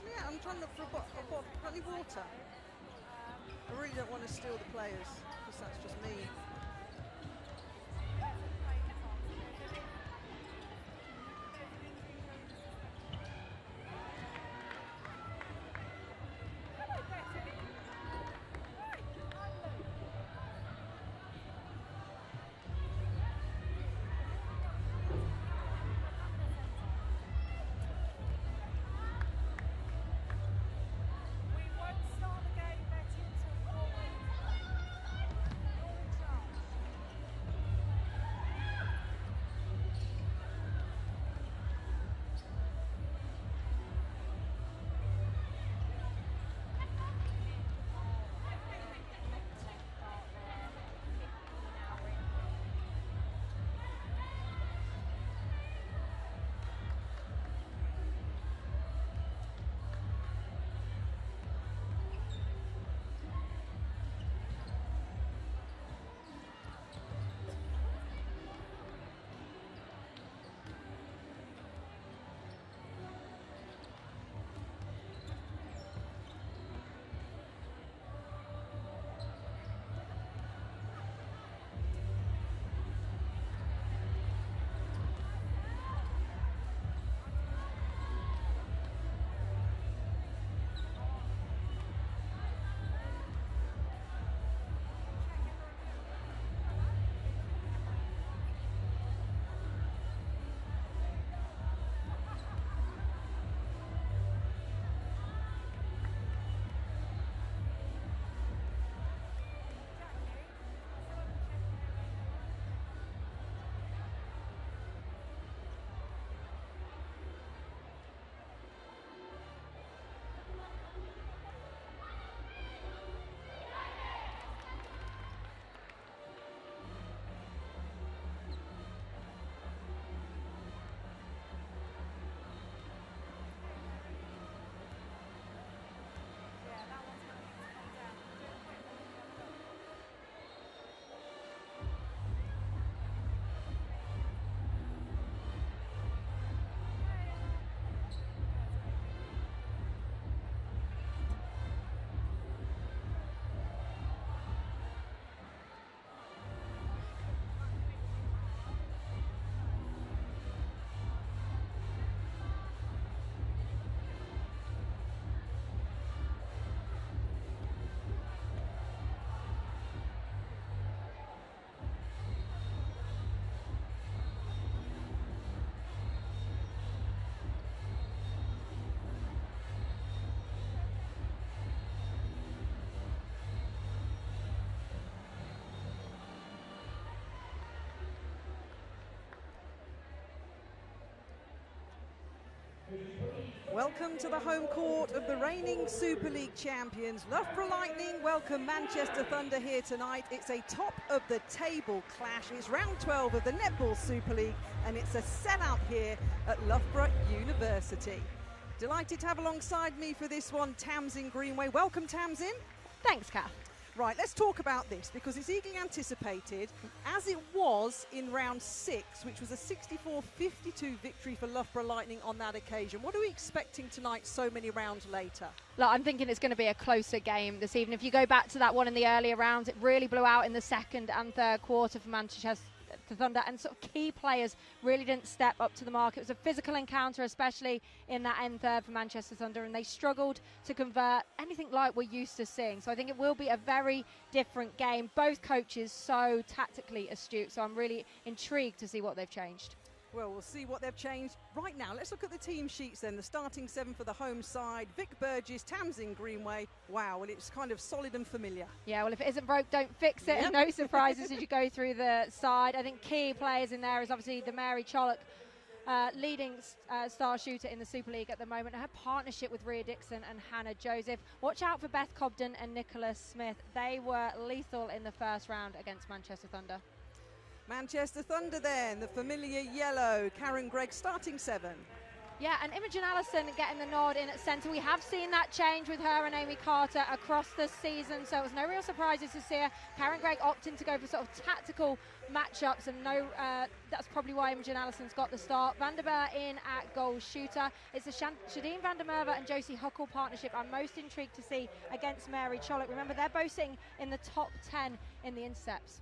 Yeah, I'm trying to look for a bottle. Any water? I really don't want to steal the players, because that's just me. Welcome to the home court of the reigning Super League champions. Loughborough Lightning welcome Manchester Thunder here tonight. It's a top-of-the-table clash. It's round 12 of the Netball Super League, and it's a sellout here at Loughborough University. Delighted to have alongside me for this one Tamsin Greenway. Welcome, Tamsin. Thanks, Kath. Right, let's talk about this because it's eagerly anticipated, as it was in round 6, which was a 64-52 victory for Loughborough Lightning on that occasion. What are we expecting tonight so many rounds later? Look, I'm thinking it's going to be a closer game this evening. If you go back to that one in the earlier rounds, it really blew out in the second and third quarter for Manchester Thunder, and sort of key players really didn't step up to the mark. It was a physical encounter, especially in that end third for Manchester Thunder, and they struggled to convert anything like we're used to seeing. So I think it will be a very different game. Both coaches so tactically astute, so I'm really intrigued to see what they've changed. Well, we'll see what they've changed. Right now, let's look at the team sheets then. The starting 7 for the home side: Vic Burgess, Tamsin Greenway. Wow, well, it's kind of solid and familiar. Yeah, well, if it isn't broke, don't fix it. Yep. No surprises as you go through the side. I think key players in there is obviously the Mary Chollock, leading star shooter in the Super League at the moment. Her partnership with Rhea Dixon and Hannah Joseph. Watch out for Beth Cobden and Nicola Smith. They were lethal in the first round against Manchester Thunder. Manchester Thunder then, the familiar yellow. Karen Gregg starting 7. Yeah, and Imogen Allison getting the nod in at centre. We have seen that change with her and Amy Carter across the season, so it was no real surprises to see her. Karen Gregg opting to go for sort of tactical matchups, and that's probably why Imogen Allison's got the start. Vandermeer in at goal shooter. It's the Shadeen van der Merwe and Josie Huckle partnership I'm most intrigued to see against Mary Chollock. Remember, they're both sitting in the top 10 in the intercepts.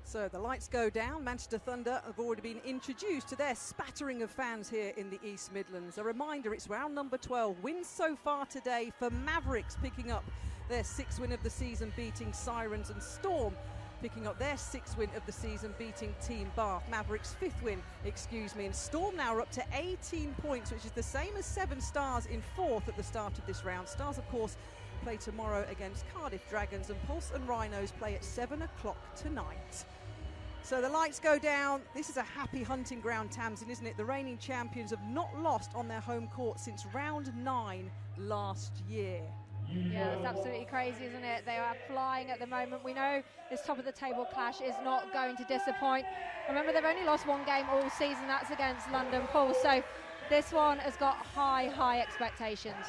So the lights go down. Manchester Thunder have already been introduced to their spattering of fans here in the East Midlands. A reminder, it's round number 12. Wins so far today for Mavericks, picking up their 6th win of the season, beating Sirens, and Storm picking up their 6th win of the season, beating Team Bath. Mavericks' 5th win, and Storm now are up to 18 points, which is the same as 7 Stars in 4th at the start of this round. Stars, of course, play tomorrow against Cardiff Dragons, and Pulse and Rhinos play at 7 o'clock tonight. So the lights go down. This is a happy hunting ground, Tamsin, isn't it? The reigning champions have not lost on their home court since round 9 last year. Yeah, it's absolutely crazy, isn't it? They are flying at the moment. We know this top of the table clash is not going to disappoint. Remember, they've only lost 1 game all season. That's against London Pulse. So this one has got high expectations.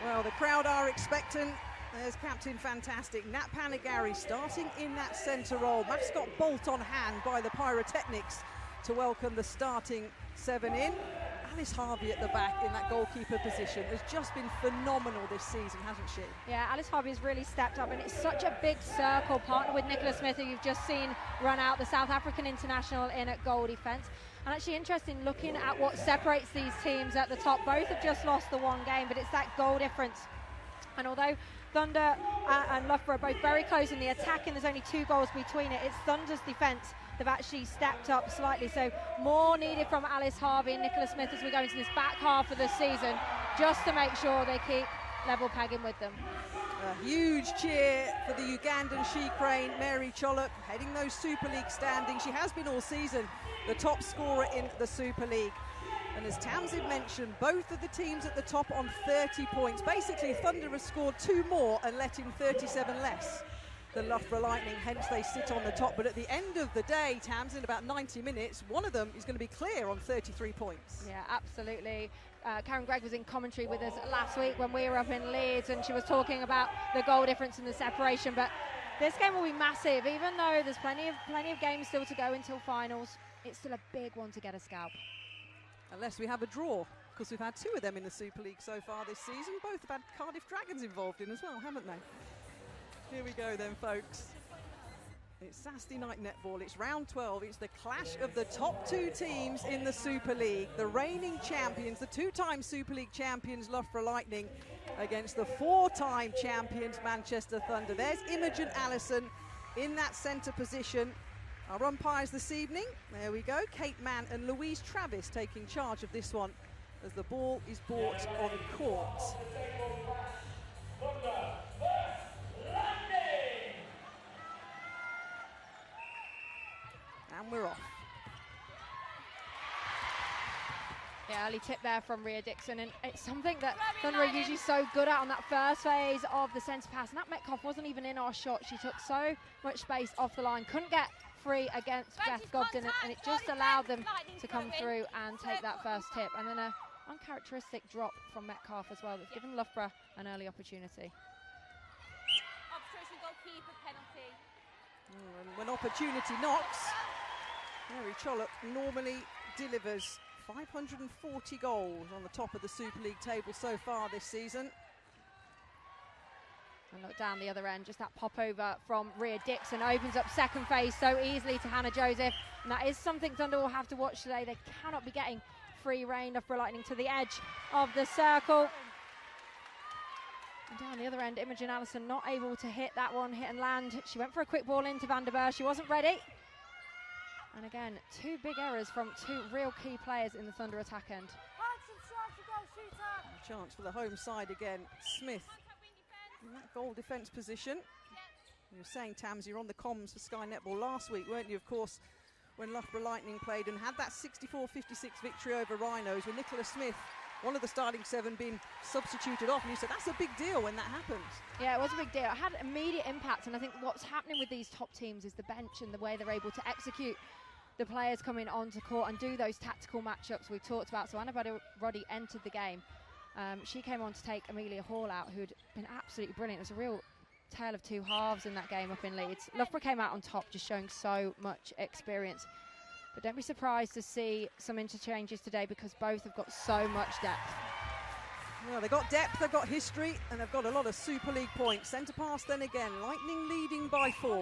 Well, the crowd are expectant. There's Captain Fantastic, Nat Panigari, starting in that centre role. Mascot Bolt on hand by the Pyrotechnics to welcome the starting 7 in. Alice Harvey at the back in that goalkeeper position has just been phenomenal this season, hasn't she? Yeah, Alice Harvey has really stepped up, and it's such a big circle, partner with Nicola Smith, who you've just seen run out, the South African international, in at goal defence. And actually interesting, looking at what separates these teams at the top. Both have just lost the 1 game, but it's that goal difference. And although Thunder and Loughborough are both very close in the attack, and there's only 2 goals between it, it's Thunder's defence. They've actually stepped up slightly, so more needed from Alice Harvey and Nicola Smith as we go into this back half of the season, just to make sure they keep level pegging with them. A huge cheer for the Ugandan she-crane, Mary Chollock, heading those Super League standings. She has been all season the top scorer in the Super League. And as Tamsin mentioned, both of the teams at the top on 30 points. Basically, Thunder has scored 2 more and let in 37 less than Loughborough Lightning, hence they sit on the top. But at the end of the day, Tamsin, about 90 minutes, one of them is going to be clear on 33 points. Yeah, absolutely. Karen Gregg was in commentary with us last week when we were up in Leeds, and she was talking about the goal difference and the separation. But this game will be massive, even though there's plenty of games still to go until finals. It's still a big one to get a scalp. Unless we have a draw, because we've had 2 of them in the Super League so far this season. Both have had Cardiff Dragons involved in as well, haven't they? Here we go then, folks. It's Saturday night netball. It's round 12. It's the clash of the top 2 teams in the Super League. The reigning champions, the 2-time Super League champions, Loughborough Lightning, against the 4-time champions, Manchester Thunder. There's Imogen Allison in that centre position. Our umpires this evening, there we go, Kate Mann and Louise Travis taking charge of this one as the ball is brought on court. And we're off. Yeah, early tip there from Rhea Dixon, and it's something that Thunder are usually so good at on that first phase of the centre pass. Nat Metcalf wasn't even in our shot. She took so much space off the line, couldn't get free against Beth Gobden, and it just allowed them to come through and take that first tip. And then a uncharacteristic drop from Metcalf as well that's given Loughborough an early opportunity. Obstruction goalkeeper penalty. And when opportunity knocks, Mary Chollock normally delivers. 540 goals on the top of the Super League table so far this season. And look down the other end, just that pop over from Rhea Dixon opens up second phase so easily to Hannah Joseph. And that is something Thunder will have to watch today. They cannot be getting free rein of Loughborough Lightning to the edge of the circle. And down the other end, Imogen Allison not able to hit that one, hit and land. She went for a quick ball into Vandermeer. She wasn't ready. And again, 2 big errors from 2 real key players in the Thunder attack end. A chance for the home side again. Smith in that goal defence position. You were saying, Tams, you're on the comms for Sky Netball last week, weren't you? Of course, when Loughborough Lightning played and had that 64-56 victory over Rhinos with Nicola Smith, one of the starting 7, being substituted off, and you said that's a big deal when that happens. Yeah, it was a big deal. It had immediate impact, and I think what's happening with these top teams is the bench and the way they're able to execute the players coming onto court and do those tactical matchups we talked about. So Anna Roddy entered the game. She came on to take Amelia Hall out, who'd been absolutely brilliant. It was a real tale of two halves in that game up in Leeds. Loughborough came out on top, just showing so much experience. But don't be surprised to see some interchanges today, because both have got so much depth. Well, they've got depth, they've got history, and they've got a lot of Super League points. Centre pass then again, Lightning leading by 4.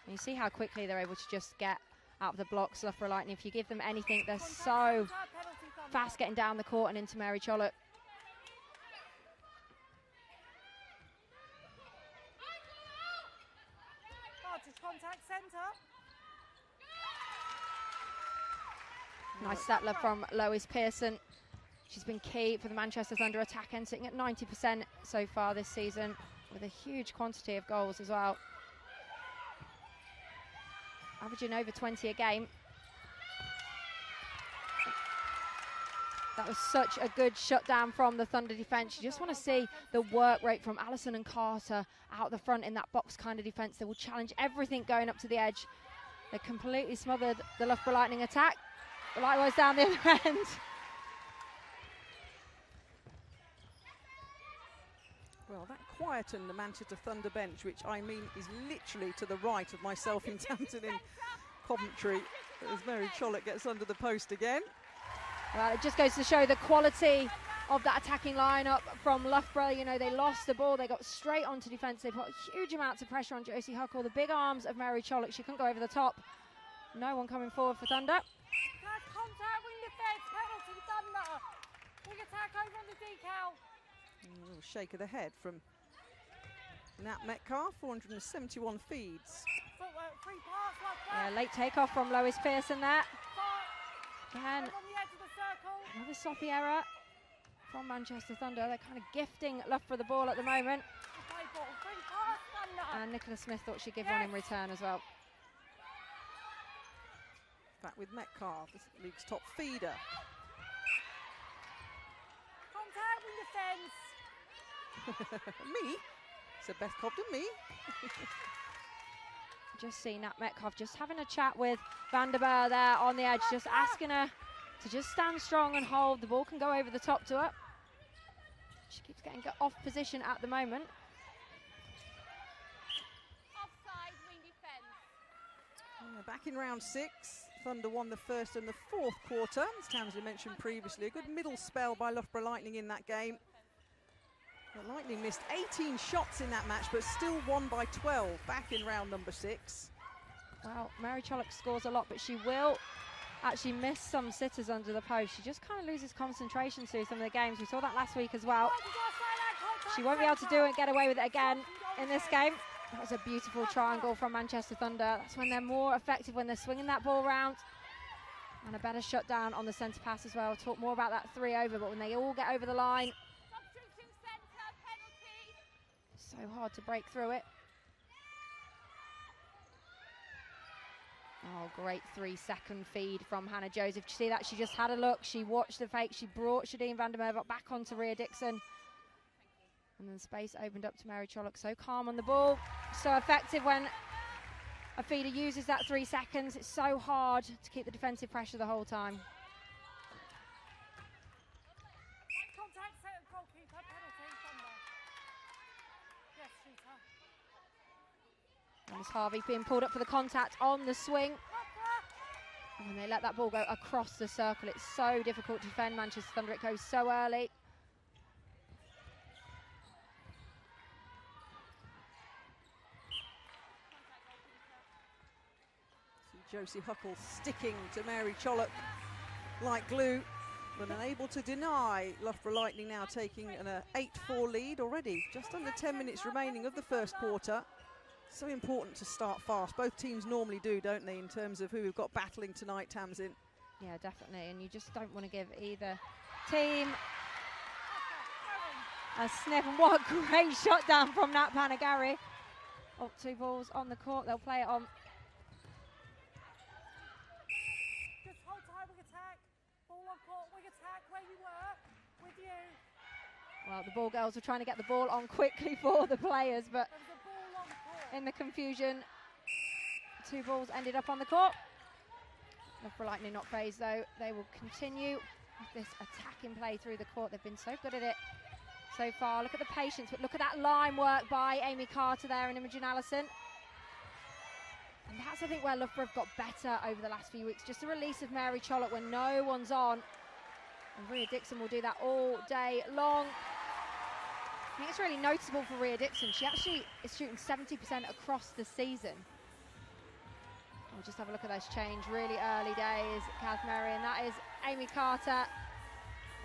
And you see how quickly they're able to just get out of the blocks, Loughborough Lightning. If you give them anything, they're so fast getting down the court and into Mary Chollock. Contact centre. Nice settler from Lois Pearson. She's been key for the Manchester Thunder attack end, sitting at 90% so far this season, with a huge quantity of goals as well. Averaging over 20 a game. That was such a good shutdown from the Thunder defence. You just want to see the work rate from Allison and Carter out the front in that box kind of defence. They will challenge everything going up to the edge. They completely smothered the Loughborough Lightning attack. Likewise down the other end. Well, that quietened the Manchester Thunder bench, which I mean is literally to the right of myself in Tamsin in Coventry, as Mary Chollock gets under the post again. Well, it just goes to show the quality of that attacking lineup from Loughborough. You know, they lost the ball, they got straight onto defence, they put huge amounts of pressure on Josie Huckle. The big arms of Mary Chollock, she couldn't go over the top. No one coming forward for Thunder. Contact, wing defence, penalty, Thunder. Wing attack over on the decal. A little shake of the head from Nat Metcalf, 471 feeds. Footwork, free pass, Loughborough. Yeah, late takeoff from Lois Pearson there. Again, On the edge of the circle. another sloppy error from Manchester Thunder. They're kind of gifting Loughborough the ball at the moment. Play ball, free pass, Thunder. And Nicola Smith thought she'd give one in return as well. Back with Metcalf, this league's top feeder. Contact, wing defence. Me? So Beth Cobden, me? Just see Nat Metcalf just having a chat with Vanderbeer there on the edge, just asking her to just stand strong and hold. The ball can go over the top to her. She keeps getting off position at the moment. Offside, wing defence. Back in round 6, Thunder won the first and the fourth quarter. As Tamsin mentioned previously, a good middle spell by Loughborough Lightning in that game. The Lightning missed 18 shots in that match, but still won by 12 back in round number 6. Well, Mary Chollock scores a lot, but she will actually miss some sitters under the post. She just kind of loses concentration through some of the games. We saw that last week as well. She won't be able to do it, get away with it again in this game. That was a beautiful triangle from Manchester Thunder. That's when they're more effective, when they're swinging that ball around. And a better shutdown on the centre pass as well. We'll talk more about that 3 over, but when they all get over the line, so hard to break through it. Oh, great 3-second feed from Hannah Joseph. You see that? She just had a look. She watched the fake. She brought Shadeen van der Merwe back onto Rhea Dixon. And then space opened up to Mary Chollock. So calm on the ball. So effective when a feeder uses that 3 seconds. It's so hard to keep the defensive pressure the whole time. Contact, set goalkeeper, penalty, Thunder. Yes, shooter. And it's Harvey being pulled up for the contact on the swing. And when they let that ball go across the circle, it's so difficult to defend Manchester Thunder. It goes so early. See Josie Huckle sticking to Mary Chollock like glue, but unable to deny Loughborough Lightning now taking an 8-4 lead already. Just under 10 minutes remaining of the first quarter. So important to start fast. Both teams normally do, don't they, in terms of who we've got battling tonight, Tamsin? Yeah, definitely. And you just don't want to give either team a sniff. And what a great shot down from Nat Panagari. Oh, 2 balls on the court. They'll play it on. Just hold tight, wing attack. Ball on court, wing attack, where you were, with you. Well, the ball girls were trying to get the ball on quickly for the players, but There was a ball on court. in the confusion, 2 balls ended up on the court. Loughborough Lightning not phased though. They will continue with this attacking play through the court. They've been so good at it so far. Look at the patience, but look at that line work by Amy Carter there and Imogen Allison. And that's, I think, where Loughborough have got better over the last few weeks. Just the release of Mary Chollock when no one's on. And Rhea Dixon will do that all day long. I think it's really noticeable for Rhea Dixon. She actually is shooting 70% across the season. We'll just have a look at those change. Really early days, Kath Murray, and that is Amy Carter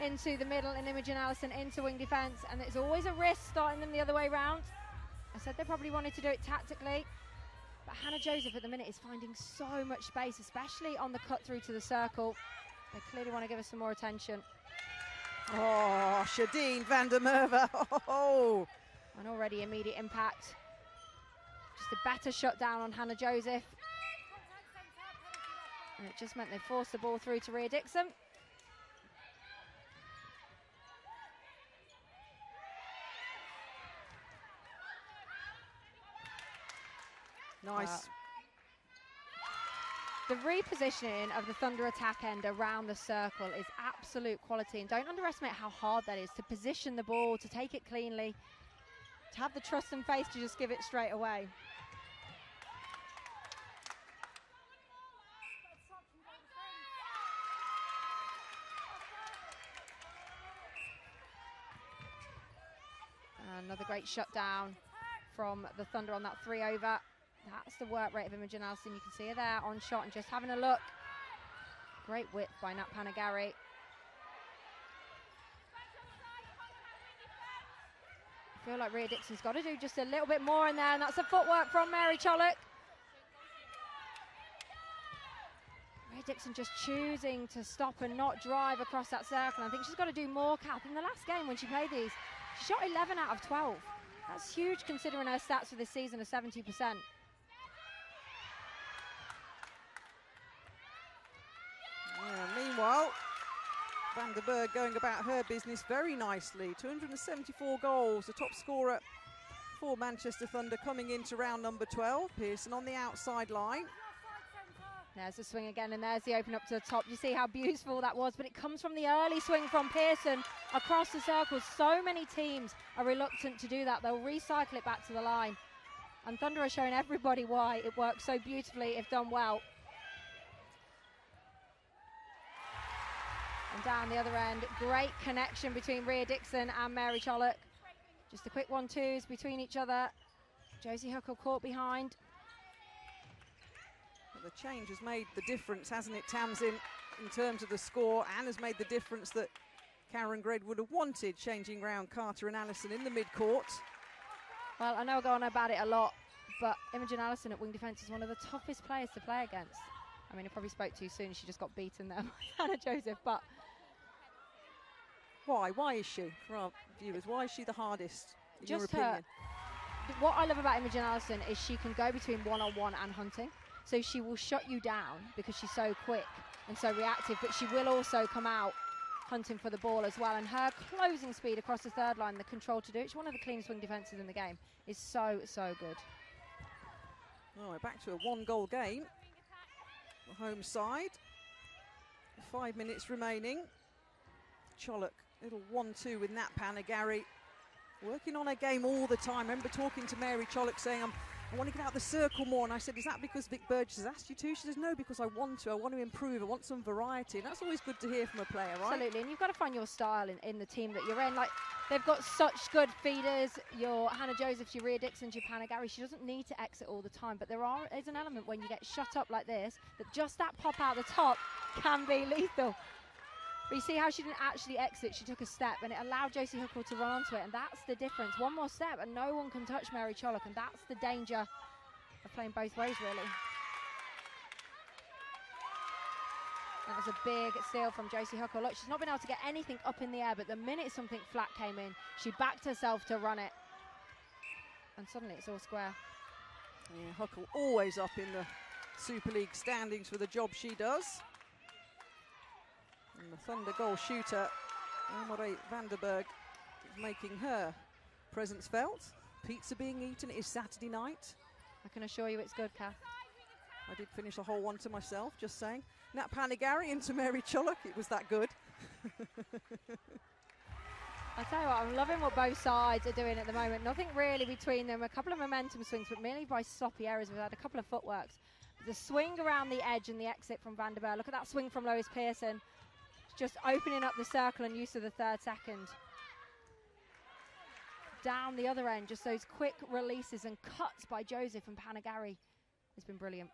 into the middle and Imogen Allison into wing defence. And it's always a risk starting them the other way round. I said they probably wanted to do it tactically. But Hannah Joseph at the minute is finding so much space, especially on the cut through to the circle. They clearly want to give us some more attention. Oh, Shadeen van der Merwe. Oh. And already immediate impact. Just a better shutdown on Hannah Joseph. And it just meant they forced the ball through to Rhea Dixon. Nice. Wow. The repositioning of the Thunder attack end around the circle is absolute quality, and don't underestimate how hard that is to position the ball, to take it cleanly, to have the trust and faith to just give it straight away. Another great shutdown from the Thunder on that 3 over. That's the work rate of Imogen Allison. You can see her there on shot and just having a look. Great width by Nat Panagari. I feel like Rhea Dixon's got to do just a little bit more in there, and that's the footwork from Mary Chollock. Rhea Dixon just choosing to stop and not drive across that circle. I think she's got to do more, Kath. In the last game when she played these, she shot 11 out of 12. That's huge considering her stats for this season are 70%. Yeah, meanwhile, Van der Berg going about her business very nicely. 274 goals, the top scorer for Manchester Thunder coming into round number 12. Pearson on the outside line. There's the swing again, and there's the open up to the top. You see how beautiful that was, but it comes from the early swing from Pearson across the circles. So many teams are reluctant to do that. They'll recycle it back to the line. And Thunder are showing everybody why it works so beautifully if done well. And down the other end, great connection between Rhea Dixon and Mary Chollock. Just the quick 1-2s between each other. Josie Huckle caught behind. The change has made the difference, hasn't it, Tamsin, in terms of the score, and has made the difference that Karen Gred would have wanted, changing round Carter and Allison in the mid-court. Well, I know I go on about it a lot, but Imogen Allison at wing defence is one of the toughest players to play against. I mean, I probably spoke too soon. She just got beaten there by Hannah Joseph, but... Why? Why is she, for our viewers, why is she the hardest, in your opinion? What I love about Imogen Allison is she can go between one-on-one and hunting. So she will shut you down because she's so quick and so reactive, but she will also come out hunting for the ball as well. And her closing speed across the third line, the control to do it, she's one of the cleanest wing defences in the game, is so, so good. All right, back to a 1-goal game. The home side. 5 minutes remaining. Chollock, little 1-2 with Nat Panagari. Working on her game all the time. I remember talking to Mary Chollock saying, I want to get out the circle more, and I said, is that because Vic Burgess has asked you to? She says, no, because I want to improve, I want some variety, and that's always good to hear from a player, right? Absolutely, and you've got to find your style in the team that you're in. Like, they've got such good feeders, your Hannah Joseph, your Rhea Dixon, your Panagari. She doesn't need to exit all the time, but there's an element when you get shut up like this, that just that pop out the top can be lethal. But you see how she didn't actually exit, she took a step, and it allowed Josie Huckle to run onto it, and that's the difference. One more step, and no one can touch Mary Chollock, and that's the danger of playing both ways, really. That was a big steal from Josie Huckle. Look, she's not been able to get anything up in the air, but the minute something flat came in, she backed herself to run it. And suddenly it's all square. Yeah, Huckle always up in the Super League standings for the job she does. And the Thunder goal shooter, Amore van der Berg, is making her presence felt. Pizza being eaten. It is Saturday night. I can assure you it's good, Kath. I did finish a whole one to myself, just saying. Nat Panigari into Mary Chullock. It was that good. I tell you what, I'm loving what both sides are doing at the moment. Nothing really between them. A couple of momentum swings, but mainly by sloppy errors. We've had a couple of footworks. The swing around the edge and the exit from Van der Berg. Look at that swing from Lois Pearson. Just opening up the circle and use of the third second. Down the other end, just those quick releases and cuts by Joseph and Panigari. It's been brilliant.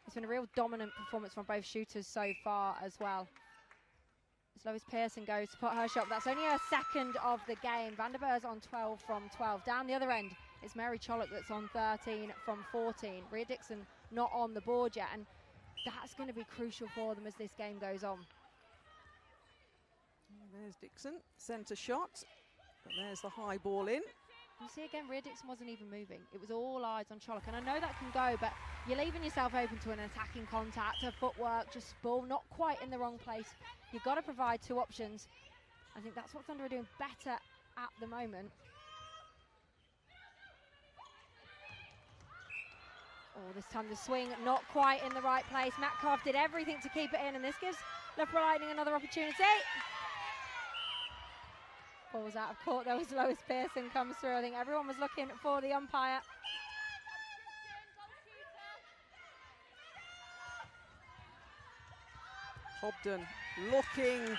It's been a real dominant performance from both shooters so far as well. As Lois Pearson goes to put her shot, that's only her second of the game. Van der Berg's on 12 from 12. Down the other end, it's Mary Chullock that's on 13 from 14. Rhea Dixon not on the board yet, and that's going to be crucial for them as this game goes on. There's Dixon, centre shot, but there's the high ball in. You see again, Rhea Dixon wasn't even moving. It was all eyes on Chullock, and I know that can go, but you're leaving yourself open to an attacking contact, a footwork, just ball, not quite in the wrong place. You've got to provide two options. I think that's what Thunder are doing better at the moment. Oh, this time the swing not quite in the right place. Metcalf did everything to keep it in, and this gives Loughborough Lightning another opportunity. Falls out of court though as Lois Pearson comes through. I think everyone was looking for the umpire. Hobden looking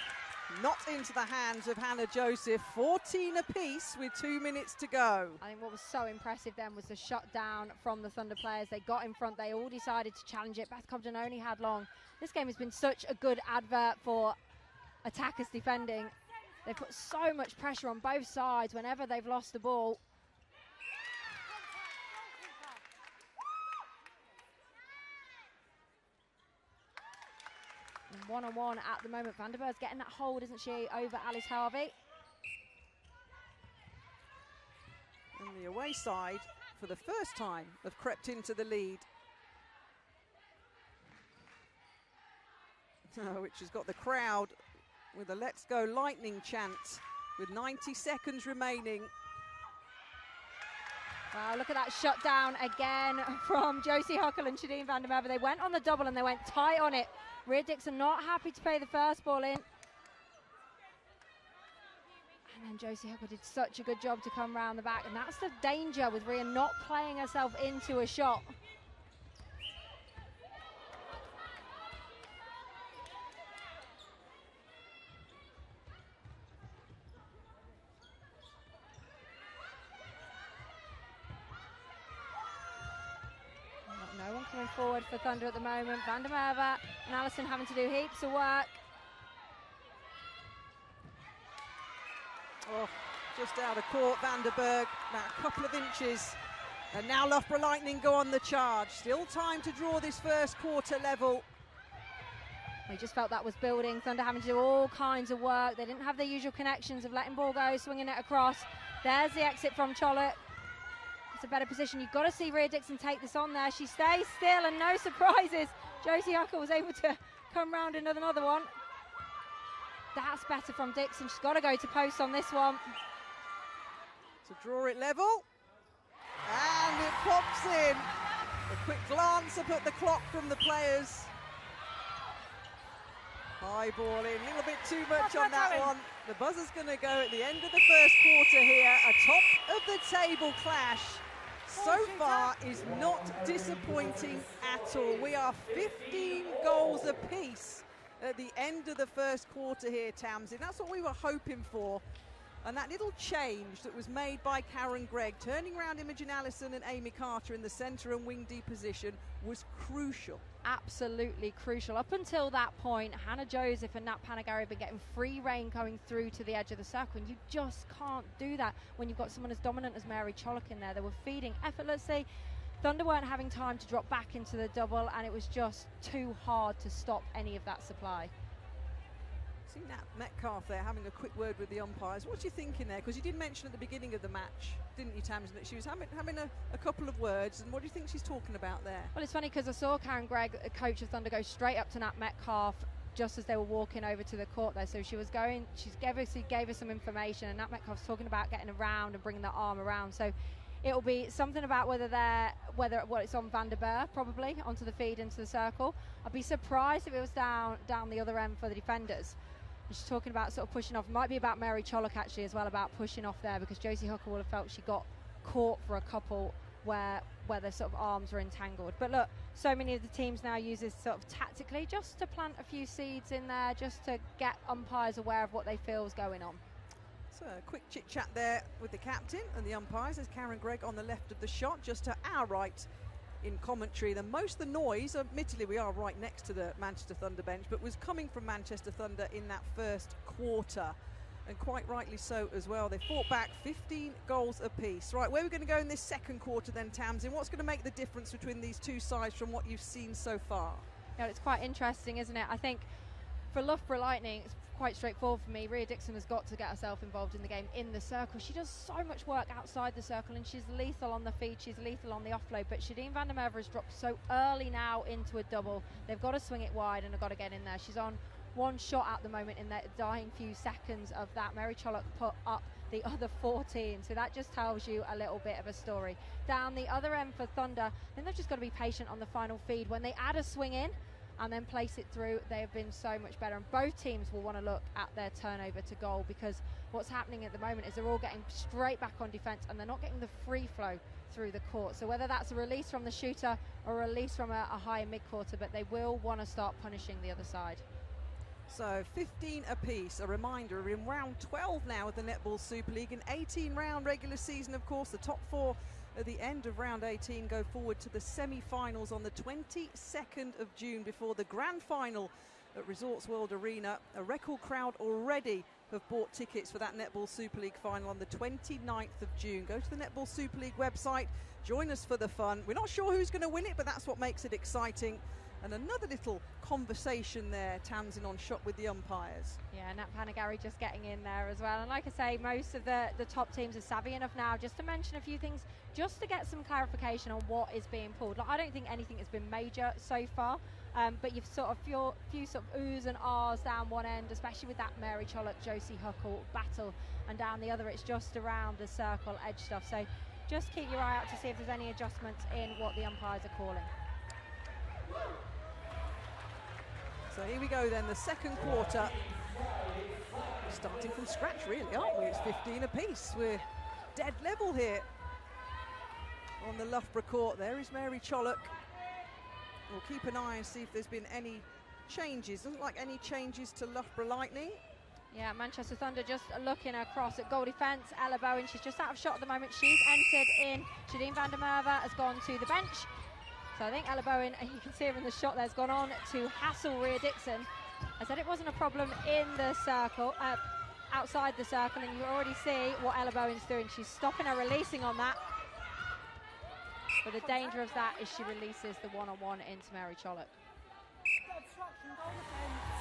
not into the hands of Hannah Joseph. 14 apiece with 2 minutes to go. I think what was so impressive then was the shutdown from the Thunder players. They got in front, they all decided to challenge it. Beth Cobden only had long. This game has been such a good advert for attackers defending. They've put so much pressure on both sides whenever they've lost the ball. And one-on-one at the moment. Van der Berg's getting that hold, isn't she, over Alice Harvey. And the away side, for the first time, have crept into the lead. Which has got the crowd with a Let's Go Lightning chant with 90 seconds remaining. Wow, look at that shutdown again from Josie Huckle and Shadeen van der Merwe. They went on the double and they went tight on it. Rhea Dixon not happy to play the first ball in. And then Josie Huckle did such a good job to come round the back. And that's the danger with Rhea not playing herself into a shot. No one coming forward for Thunder at the moment. Van der Merwe and Alison having to do heaps of work. Oh, just out of court, Van der Berg, about a couple of inches. And now Loughborough Lightning go on the charge. Still time to draw this first quarter level. We just felt that was building. Thunder having to do all kinds of work. They didn't have their usual connections of letting ball go, swinging it across. There's the exit from Chullock. It's a better position. You've got to see Rhea Dixon take this on there. She stays still and no surprises. Josie Huckle was able to come round another one. That's better from Dixon. She's got to go to post on this one. To draw it level. And it pops in. A quick glance up at the clock from the players. High ball in, a little bit too much on that one. The buzzer's going to go at the end of the first quarter here. A top of the table clash so far is not disappointing at all. We are 15 goals apiece at the end of the first quarter here, Tamsin. That's what we were hoping for. And that little change that was made by Karen Gregg, turning around Imogen Allison and Amy Carter in the centre and wing D position, was crucial. Absolutely crucial. Up until that point, Hannah Joseph and Nat Panigari have been getting free rein coming through to the edge of the circle, and you just can't do that when you've got someone as dominant as Mary Chullock in there. They were feeding effortlessly. Thunder weren't having time to drop back into the double, and it was just too hard to stop any of that supply. See Nat Metcalf there having a quick word with the umpires. What do you think in there? Because you did mention at the beginning of the match, didn't you, Tamsin, that she was having a couple of words. And what do you think she's talking about there? Well, it's funny because I saw Karen Gregg, a coach of Thunder, go straight up to Nat Metcalf just as they were walking over to the court there. So she obviously gave us some information, and Nat Metcalf's talking about getting around and bringing the arm around. So it'll be something about whether it's on Van der Beer, probably onto the feed into the circle. I'd be surprised if it was down the other end for the defenders. And she's talking about sort of pushing off. It might be about Mary Chollock actually as well, about pushing off there, because Josie Hooker will have felt she got caught for a couple where their sort of arms were entangled. But look, so many of the teams now use this sort of tactically, just to plant a few seeds in there, just to get umpires aware of what they feel is going on. So a quick chit chat there with the captain and the umpires. There's Karen Gregg on the left of the shot, just to our right in commentary. Most of the noise, admittedly we are right next to the Manchester Thunder bench, but was coming from Manchester Thunder in that first quarter, and quite rightly so as well. They fought back 15 goals apiece. Right, where are we going to go in this second quarter then, Tamsin? What's going to make the difference between these two sides from what you've seen so far? Yeah, it's quite interesting, isn't it? I think for Loughborough Lightning, it's quite straightforward for me. Rhea Dixon has got to get herself involved in the game in the circle. She does so much work outside the circle, and she's lethal on the feed, she's lethal on the offload. But Shadeen van der Merwe has dropped so early now into a double. They've got to swing it wide and have got to get in there. She's on one shot at the moment in the dying few seconds of that. Mary Chollock put up the other 14, so that just tells you a little bit of a story. Down the other end for Thunder, I think they've just got to be patient on the final feed. When they add a swing in and then place it through, they have been so much better, and both teams will want to look at their turnover to goal, because what's happening at the moment is they're all getting straight back on defence and they're not getting the free flow through the court. So whether that's a release from the shooter or a release from a higher mid-quarter, but they will want to start punishing the other side. So 15 apiece. A reminder, we're in round 12 now of the Netball Super League, an 18-round regular season. Of course, the top four at the end of round 18 go forward to the semi-finals on the 22nd of June before the grand final at Resorts World Arena. A record crowd already have bought tickets for that Netball Super League final on the 29th of June. Go to the Netball Super League website, join us for the fun. We're not sure who's going to win it, but that's what makes it exciting. And another little conversation there, Tamsin, on shot with the umpires. Yeah, Nat Panagari just getting in there as well. And like I say, most of the top teams are savvy enough now just to mention a few things, just to get some clarification on what is being pulled. Like, I don't think anything has been major so far, but you've sort of few sort of oohs and ahs down one end, especially with that Mary Chollock, Josie Huckle battle, and down the other it's just around the circle edge stuff. So just keep your eye out to see if there's any adjustments in what the umpires are calling. So here we go then, the second quarter. Starting from scratch really, aren't we? It's 15 apiece. We're dead level here on the Loughborough court. There is Mary Chollock. We'll keep an eye and see if there's been any changes. Doesn't like any changes to Loughborough Lightning. Yeah, Manchester Thunder just looking across at goal defence. Ella Bowen, she's just out of shot at the moment. She's entered in. Shadeen van der Merwe has gone to the bench. So I think Ella Bowen, and you can see her in the shot there, has gone on to hassle Rhea Dixon. I said it wasn't a problem in the circle, outside the circle, and you already see what Ella Bowen's doing. She's stopping her, releasing on that. But the danger of that is she releases the one-on-one into Mary Chollock. Obstruction, goal defence.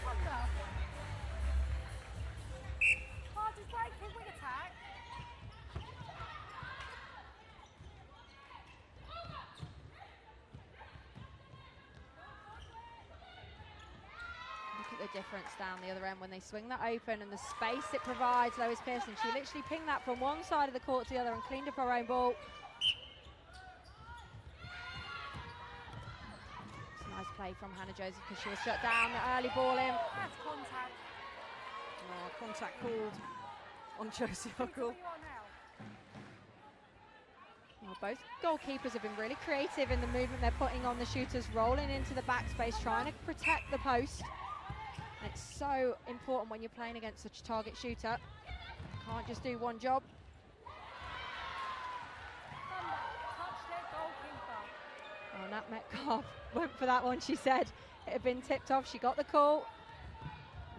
Thunder. Hardest break, wing attack. The difference down the other end when they swing that open, and the space it provides. Lois Pearson, she literally pinged that from one side of the court to the other and cleaned up her own ball. It's a nice play from Hannah Joseph, because she was shut down, the early ball in. That's contact. Oh, contact called on Josie Huckle. Well, both goalkeepers have been really creative in the movement they're putting on the shooters, rolling into the backspace, trying to protect the post. It's so important when you're playing against such a target shooter. Can't just do one job. Oh, Nat Metcalf went for that one, she said. It had been tipped off, she got the call.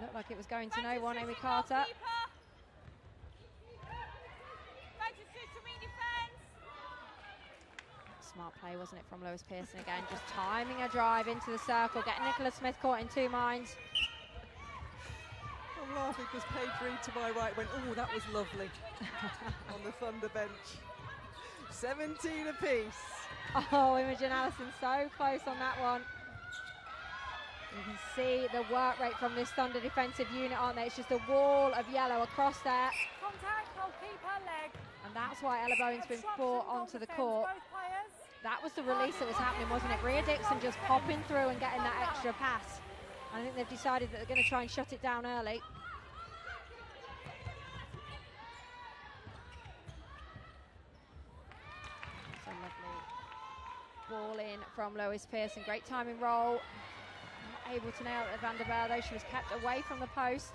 Looked like it was going to no one, Amy Carter. Smart play, wasn't it, from Lois Pearson again, just timing a drive into the circle, getting Nicola Smith caught in two minds. I'm laughing because Paige Reed to my right went, oh, that was lovely, on the Thunder bench. 17 apiece. Oh, Imogen Allison so close on that one. You can see the work rate from this Thunder defensive unit, aren't they? It's just a wall of yellow across there. Contact, goalkeeper, leg. And that's why Ella Bowen's been brought onto the court. That was the release that was happening, wasn't it? Rhea Dixon just popping through and getting that extra pass. I think they've decided that they're going to try and shut it down early. So lovely ball in from Lois Pearson. Great timing roll. Not able to nail it at Van der Beer, though. She was kept away from the post.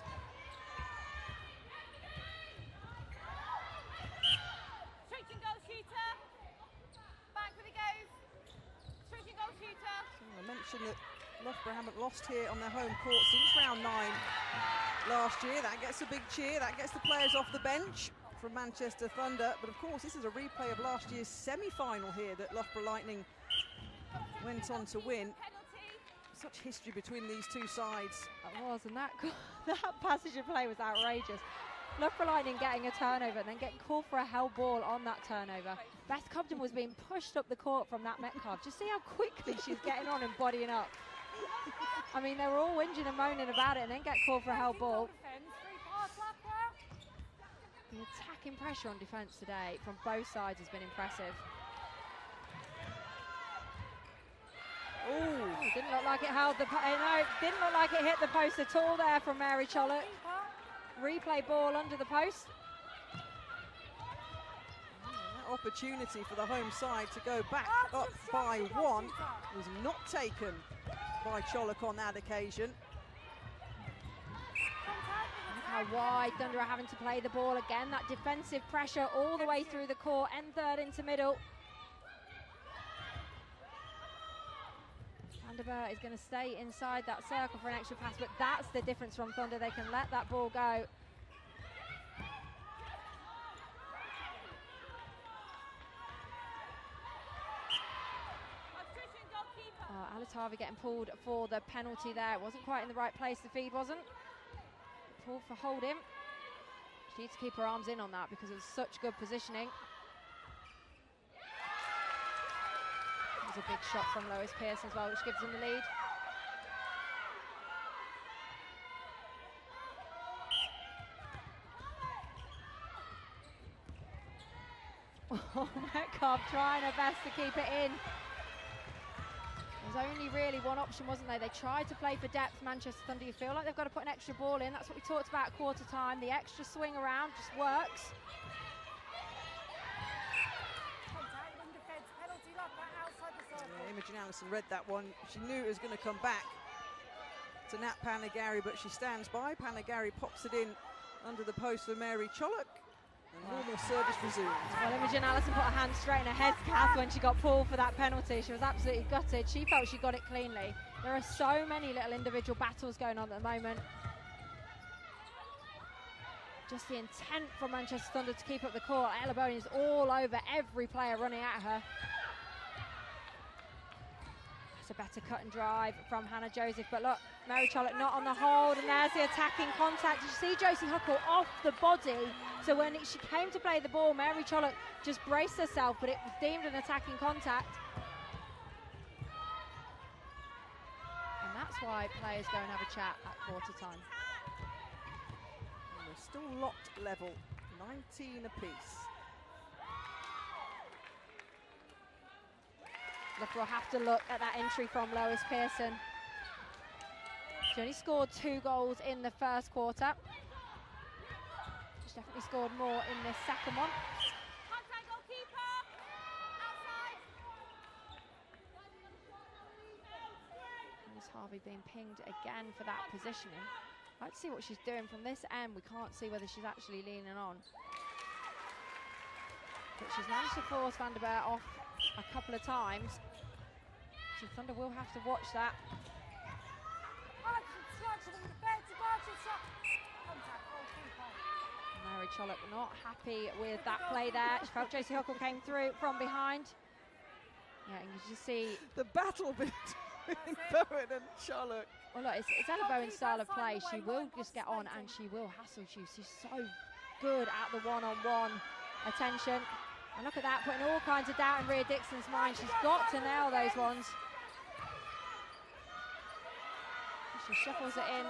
I mentioned that Loughborough haven't lost here on their home court since round 9 last year. That gets a big cheer, that gets the players off the bench from Manchester Thunder. But of course, this is a replay of last year's semi-final here that Loughborough Lightning went on to win. Such history between these two sides. It was, and that passage of play was outrageous. Loughborough Lightning getting a turnover and then getting called for a held ball on that turnover. Beth Cobden was being pushed up the court from that Metcalf. Just see how quickly she's getting on and bodying up. I mean, they were all whinging and moaning about it and then get called for a held ball. The attacking pressure on defence today from both sides has been impressive. Oh, didn't look like it held the no, didn't look like it hit the post at all there from Mary Chollock. Replay ball under the post. That opportunity for the home side to go back up by 1 was not taken by Chollock on that occasion. Look how wide Thunder are having to play the ball again. That defensive pressure all the way through the court, end third into middle. Van der Beer is going to stay inside that circle for an extra pass, but that's the difference from Thunder. They can let that ball go. Alice Harvey getting pulled for the penalty there. It wasn't quite in the right place, the feed wasn't. Pulled for holding. She needs to keep her arms in on that because it was such good positioning. There's a big shot from Lois Pearson as well, which gives them the lead. Oh, Metcalf trying her best to keep it in. There's only really one option, wasn't there? They tried to play for depth, Manchester Thunder. You feel like they've got to put an extra ball in. That's what we talked about at quarter time. The extra swing around just works. Yeah, Imogen Allison read that one. She knew it was going to come back to Nat Panagari, but she stands by. Panagari pops it in under the post for Mary Chollock. And normal service resumes. Well, Imogen Allison put her hand straight in her head, Kath, when she got pulled for that penalty. She was absolutely gutted. She felt she got it cleanly. There are so many little individual battles going on at the moment. Just the intent from Manchester Thunder to keep up the court. Ella Bowen is all over every player running at her. That's a better cut and drive from Hannah Joseph. But look, Mary Chollock not on the hold, and there's the attacking contact. Did you see Josie Huckle off the body? So when she came to play the ball, Mary Chollock just braced herself, but it was deemed an attacking contact. And that's why players go and have a chat at quarter time. And we're still locked level, 19 apiece. Loughborough have to look at that entry from Lois Pearson. She only scored 2 goals in the first quarter. She's definitely scored more in this second one. Miss Harvey being pinged again for that positioning. I'd see what she's doing from this end. We can't see whether she's actually leaning on. But she's managed to force Van der Beer off a couple of times. So Thunder will have to watch that. Mary Chollock not happy with that play there. She felt Josie Huckle came through from behind. Yeah, and you just see the battle between Bowen and Chollock. Well, look, it's Ella Bowen's style of play. She will just get on and she will hassle you. She's so good at the one-on-one attention. And look at that, putting all kinds of doubt in Rhea Dixon's mind. She's got to nail those ones. She shuffles it in,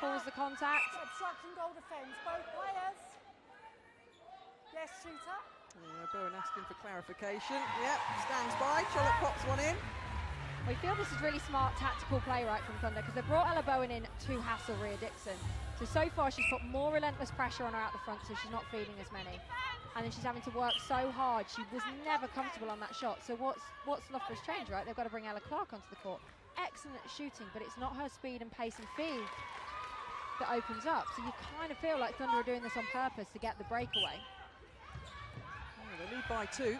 pulls the contact. Obstruction goal defence, both players. Yes, shooter. Yeah, Bowen asking for clarification. Yep, stands by. Cholet pops one in. We feel this is really smart tactical play right from Thunder because they brought Ella Bowen in to hassle Rhea Dixon. So far she's put more relentless pressure on her out the front, so she's not feeding as many. And then she's having to work so hard. She was never comfortable on that shot. So what's Loughborough's change, right? They've got to bring Ella Clark onto the court. Excellent at shooting, but it's not her speed and pace and feed that opens up. So you kind of feel like Thunder are doing this on purpose to get the breakaway. Oh, they lead by 2.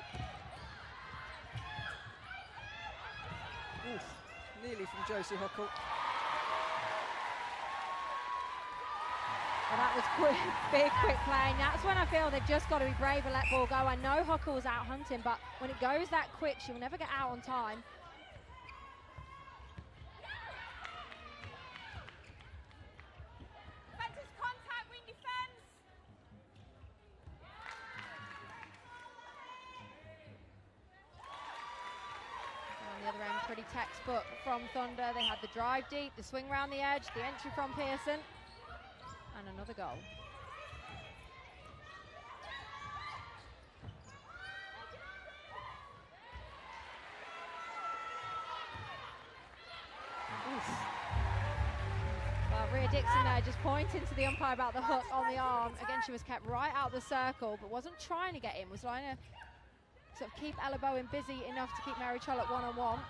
Oof, nearly from Josie Huckle. Well, that was quick, big, quick play. And that's when I feel they've just got to be brave and let ball go. I know Huckle's out hunting, but when it goes that quick, she'll never get out on time. Defensive contact, wing defence. On the other end, pretty textbook from Thunder. They had the drive deep, the swing round the edge, the entry from Pearson, and another goal. Well, Rhea Dixon there just pointing to the umpire about the hook on the arm. Again, she was kept right out of the circle, but wasn't trying to get in, was trying to sort of keep Ella Bowen busy enough to keep Mary Cholet one-on-one.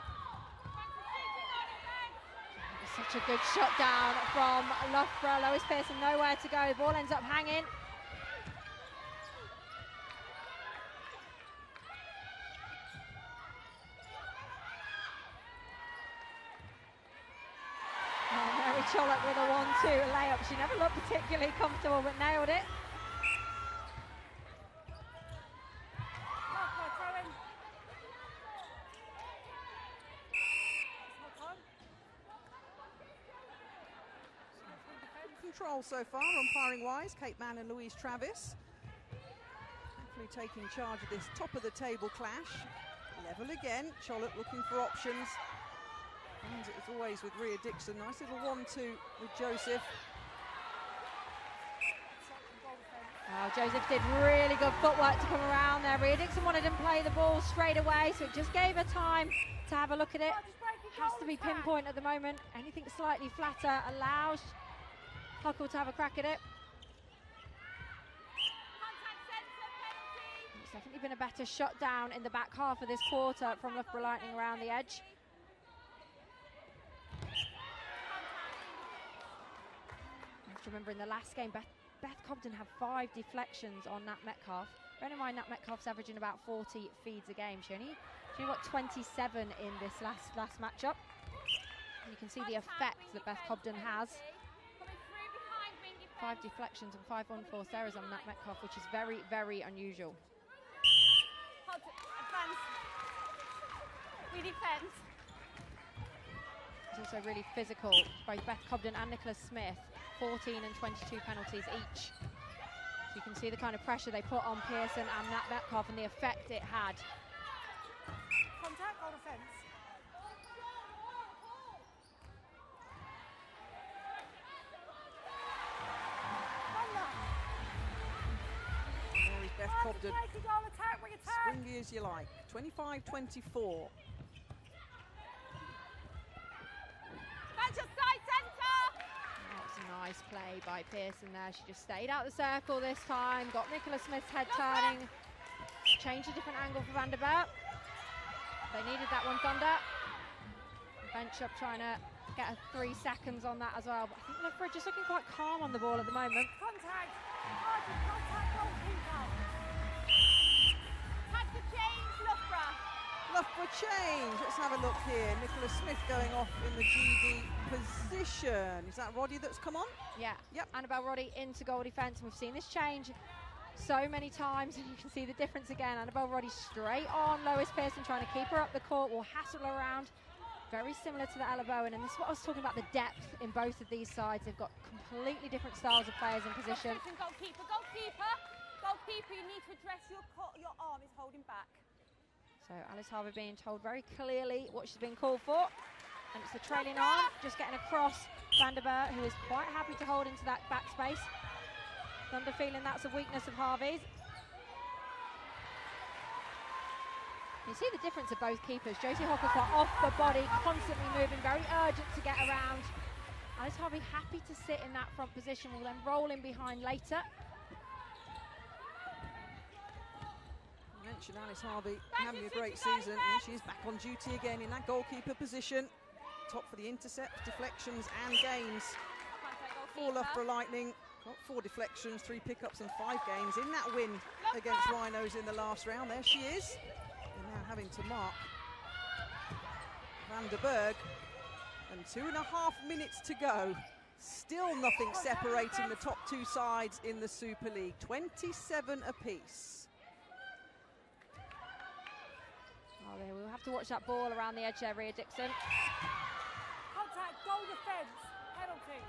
Such a good shot down from Loughborough. Lois Pearson nowhere to go. The ball ends up hanging. Oh, Mary Cholet with a 1-2 layup. She never looked particularly comfortable, but nailed it. Control so far, umpiring-wise, Kate Mann and Louise Travis. Hopefully taking charge of this top-of-the-table clash. Level again, Cholet looking for options. Finds it as always with Rhea Dixon. Nice little 1-2 with Joseph. Oh, Joseph did really good footwork to come around there. Rhea Dixon wanted him to play the ball straight away, so it just gave her time to have a look at it. Has to be pinpoint at the moment. Anything slightly flatter allows Huckle to have a crack at it. It's definitely been a better shot down in the back half of this quarter from Loughborough Lightning around the edge. You have to remember in the last game, Beth Cobden had 5 deflections on Nat Metcalf. Bear in mind Nat Metcalf's averaging about 40 feeds a game. She only got 27 in this last matchup. And you can see the effect that Beth Cobden has. 5 deflections and 5 unforced errors on Nat Metcalf, which is very, very unusual. Advance. We defend. It's also really physical. Both Beth Cobden and Nicola Smith, 14 and 22 penalties each. So you can see the kind of pressure they put on Pearson and Nat Metcalf and the effect it had. Contact, goal defence. Mary's Beth Cobden. Springy as you like. 25-24. That's a nice play by Pearson there. She just stayed out the circle this time, got Nicola Smith's head turning, changed a different angle for Vanderbilt. They needed that one, Thunder. Bench up trying to get a 3 seconds on that as well. But I think Loughborough just looking quite calm on the ball at the moment. Contact. Contact, goalkeeper. Tag the change, Loughborough. Loughborough change. Let's have a look here. Nicola Smith going off in the GD position. Is that Roddy that's come on? Yeah. Yep. Annabelle Roddy into goal defence. We've seen this change so many times, and you can see the difference again. Annabelle Roddy straight on. Lois Pearson trying to keep her up the court, will hassle her around. Very similar to the Ella Bowen, and this is what I was talking about, the depth in both of these sides. They've got completely different styles of players in position. Goalkeeper, goalkeeper. Goalkeeper, you need to address your arm is holding back. So Alice Harvey being told very clearly what she's been called for. And it's the trailing arm, just getting across Van der Berg, who is quite happy to hold into that backspace. Thunder feeling that's a weakness of Harvey's. You see the difference of both keepers. Josie Hocker quite off the body, constantly moving, very urgent to get around. Alice Harvey happy to sit in that front position, will then roll in behind later. I mentioned Alice Harvey having a great season, and she's back on duty again in that goalkeeper position. Top for the intercepts, deflections and gains for Loughborough Lightning. Got 4 deflections, 3 pickups and 5 gains in that win against Rhinos in the last round. There she is. And now having to mark Van der Berg. And 2.5 minutes to go. Still nothing separating the top 2 sides in the Super League. 27 apiece. Oh, there, we'll have to watch that ball around the edge there, Rhea Dixon. Contact, goal defence, penalty.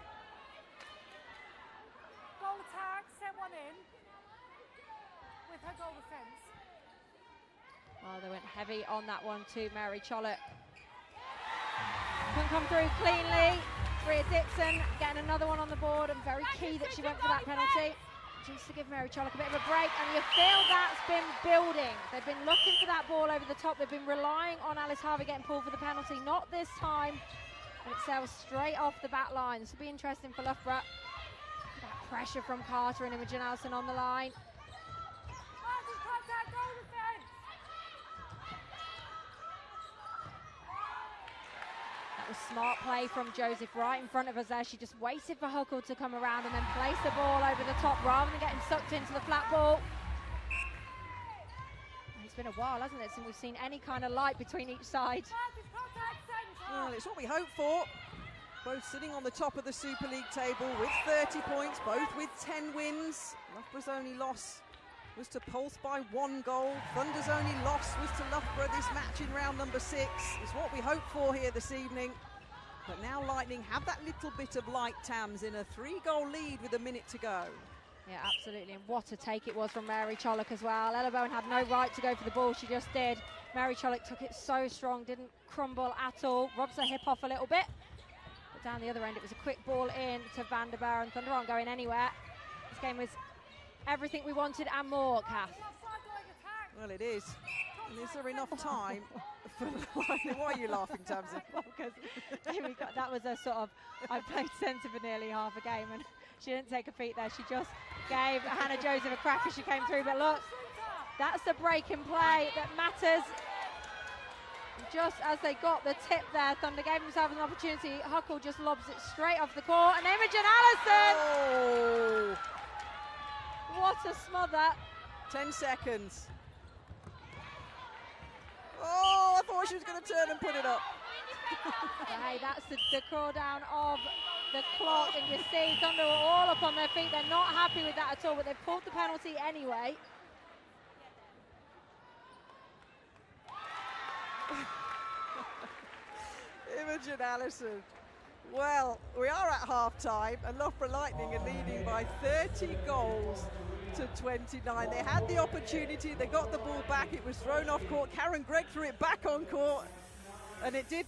Goal attack, sent one in with her goal defence. Well, they went heavy on that one too, Mary Chollet. Couldn't come through cleanly. Rhea Dixon getting another one on the board, and very key that she went for that penalty. Just to give Mary Chollet a bit of a break, and you feel that's been building. They've been looking for that ball over the top. They've been relying on Alice Harvey getting pulled for the penalty. Not this time. And it sails straight off the back line. This will be interesting for Loughborough. That pressure from Carter and Imogen Allison on the line. Contact, goal defence. That was smart play from Joseph right in front of us there. She just waited for Huckle to come around and then place the ball over the top rather than getting sucked into the flat ball. It's been a while, hasn't it, since we've seen any kind of light between each side. Well, it's what we hoped for. Both sitting on the top of the Super League table with 30 points, both with 10 wins. Loughborough's only loss was to Pulse by 1 goal. Thunder's only loss was to Loughborough this match in round number 6. It's what we hoped for here this evening. But now Lightning have that little bit of light, Tams, in a 3-goal lead with a minute to go. Yeah, absolutely, and what a take it was from Mary Chollock as well. Ella Bowen had no right to go for the ball, she just did. Mary Chollock took it so strong, didn't crumble at all, robs her hip off a little bit. But down the other end, it was a quick ball in to Van der Berg, and Thunder aren't going anywhere. This game was everything we wanted and more, Kath. Well, it is. And is there enough time for Lightning? Why are you laughing, Tamsin? Well, because that was a sort of, I played centre for nearly half a game, and she didn't take a feet there. She just gave Hannah Joseph a crack as she came through. But look, that's the break in play that matters. Just as they got the tip there, Thunder gave themselves an opportunity. Huckle just lobs it straight off the court, and Imogen Allison! Oh! What a smother. 10 seconds. Oh, I thought she was going to turn and put it up. But hey, that's the crawl down of the clock, and you see Thunder were all up on their feet. They're not happy with that at all, but they've pulled the penalty anyway. Imogen Allison. Well, we are at half-time, and Loughborough Lightning are leading by 30 goals to 29. They had the opportunity, they got the ball back, it was thrown off court. Karen Gregg threw it back on court, and it did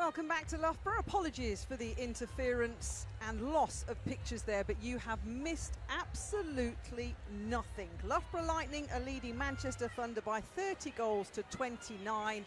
Welcome back to Loughborough. Apologies for the interference and loss of pictures there, but you have missed absolutely nothing. Loughborough Lightning are leading Manchester Thunder by 30 goals to 29.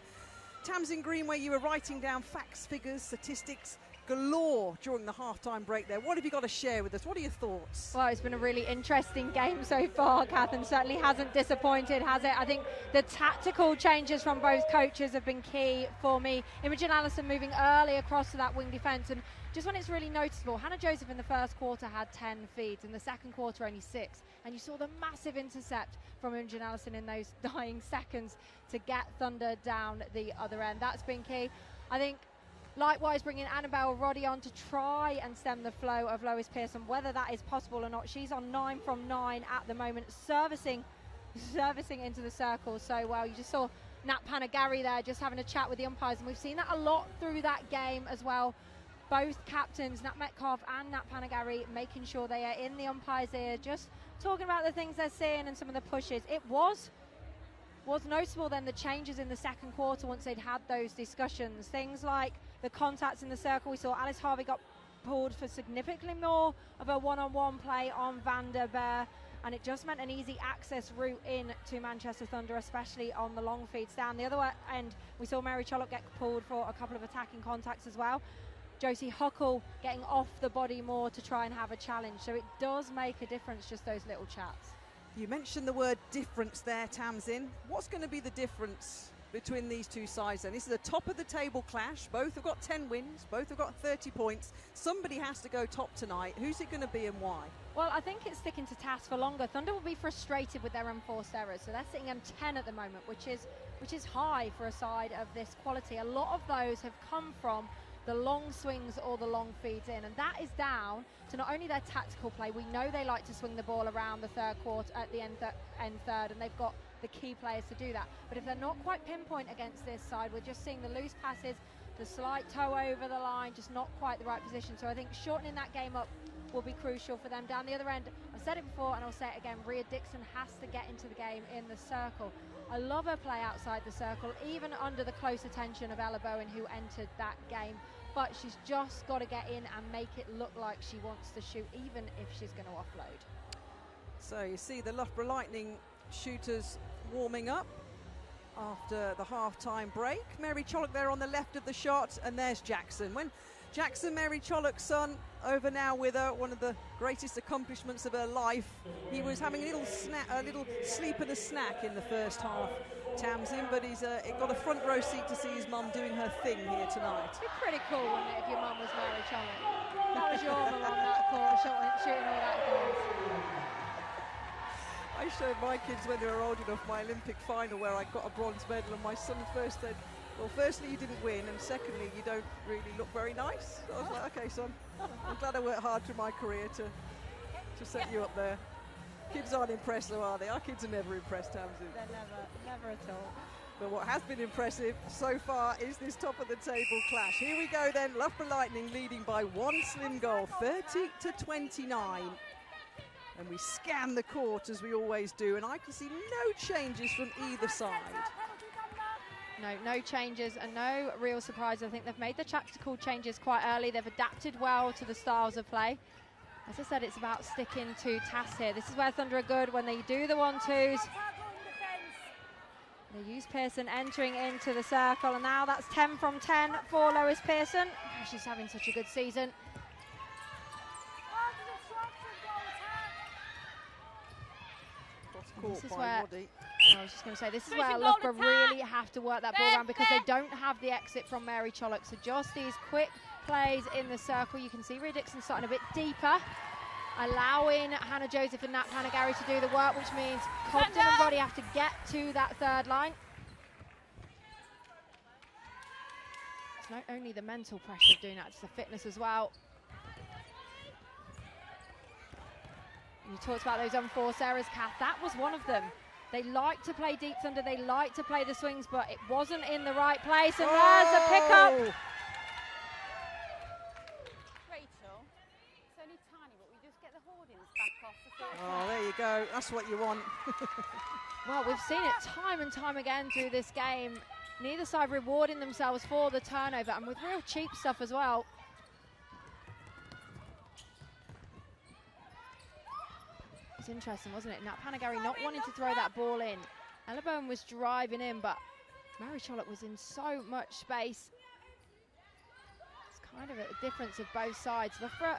Tamsin Greenway, you were writing down facts, figures, statistics galore during the halftime break there. What have you got to share with us? What are your thoughts? Well, it's been a really interesting game so far, Kath, and certainly hasn't disappointed, has it? I think the tactical changes from both coaches have been key for me. Imogen Allison moving early across to that wing defence, and just when it's really noticeable, Hannah Joseph in the first quarter had 10 feeds, in the second quarter only 6, and you saw the massive intercept from Imogen Allison in those dying seconds to get Thunder down the other end. That's been key. I think likewise bringing Annabelle Roddy on to try and stem the flow of Lois Pearson, whether that is possible or not. She's on 9 from 9 at the moment, servicing into the circle so well. You just saw Nat Panagari there just having a chat with the umpires, and we've seen that a lot through that game as well. Both captains, Nat Metcalf and Nat Panagari, making sure they are in the umpire's ear, just talking about the things they're seeing and some of the pushes. It was noticeable then the changes in the second quarter once they'd had those discussions. Things like the contacts in the circle. We saw Alice Harvey got pulled for significantly more of a one-on-one play on Van der Beer, and it just meant an easy access route in to Manchester Thunder, especially on the long feeds. Down the other end, we saw Mary Chollock get pulled for a couple of attacking contacts as well. Josie Huckle getting off the body more to try and have a challenge. So it does make a difference, just those little chats. You mentioned the word difference there, Tamsin. What's going to be the difference between these two sides then? This is a top of the table clash. Both have got 10 wins, both have got 30 points. Somebody has to go top tonight. Who's it going to be and why? Well, I think it's sticking to task for longer. Thunder will be frustrated with their enforced errors, so they're sitting on 10 at the moment, which is high for a side of this quality. A lot of those have come from the long swings or the long feeds in, and that is down to not only their tactical play. We know they like to swing the ball around the third quarter at the end third, and they've got the key players to do that. But if they're not quite pinpoint against this side, we're just seeing the loose passes, the slight toe over the line, just not quite the right position. So I think shortening that game up will be crucial for them. Down the other end, I've said it before and I'll say it again, Rhea Dixon has to get into the game in the circle. I love her play outside the circle, even under the close attention of Ella Bowen, who entered that game. But she's just got to get in and make it look like she wants to shoot, even if she's going to offload. So you see the Loughborough Lightning shooters warming up after the half-time break. Mary Chollock there on the left of the shot, and there's Jackson. When Jackson, Mary Chollock's son, over now with her, one of the greatest accomplishments of her life. He was having a little sleep and a snack in the first half, Tamsin, but he's got a front row seat to see his mum doing her thing here tonight. It'd be pretty cool, wouldn't it, if your mum was Mary Chollock? That was your mum on that court, shooting all that goals. I showed my kids when they were old enough my Olympic final where I got a bronze medal, and my son first said, well, firstly, you didn't win, and secondly, you don't really look very nice. So I was like, okay, son, I'm glad I worked hard through my career to set you up there. Kids aren't impressed, though, are they? Our kids are never impressed, Tamsin. They're never at all. But what has been impressive so far is this top of the table clash. Here we go then, Loughborough Lightning leading by one slim goal, 30-29. And we scan the court as we always do, and I can see no changes from either side. No changes and no real surprise. I think they've made the tactical changes quite early. They've adapted well to the styles of play. As I said, it's about sticking to task here. This is where Thunder are good, when they do the 1-2s. They use Pearson entering into the circle, and now that's 10 from 10 for Lois Pearson. Oh, she's having such a good season. This is where, I was just going to say, this is where Loughborough really have to work that ball around, because they don't have the exit from Mary Chollock. So just these quick plays in the circle. You can see Rhea Dixon starting a bit deeper, allowing Hannah Joseph and Nat Panagari to do the work, which means Cobden and Roddy have to get to that third line. It's not only the mental pressure of doing that, it's the fitness as well. You talked about those unforced errors, Kath. That was one of them. They like to play deep Thunder, they like to play the swings, but it wasn't in the right place, and there's the pickup. Rachel, it's only tiny, but we just get the hoardings back off the first. Oh, there you go. That's what you want. Well, we've seen it time and time again through this game. Neither side rewarding themselves for the turnover, and with real cheap stuff as well. It's interesting, wasn't it? Now, Panagari not wanting to throw that ball in. Ella Bowen was driving in, but Mary Chollet was in so much space. It's kind of a difference of both sides. Loughborough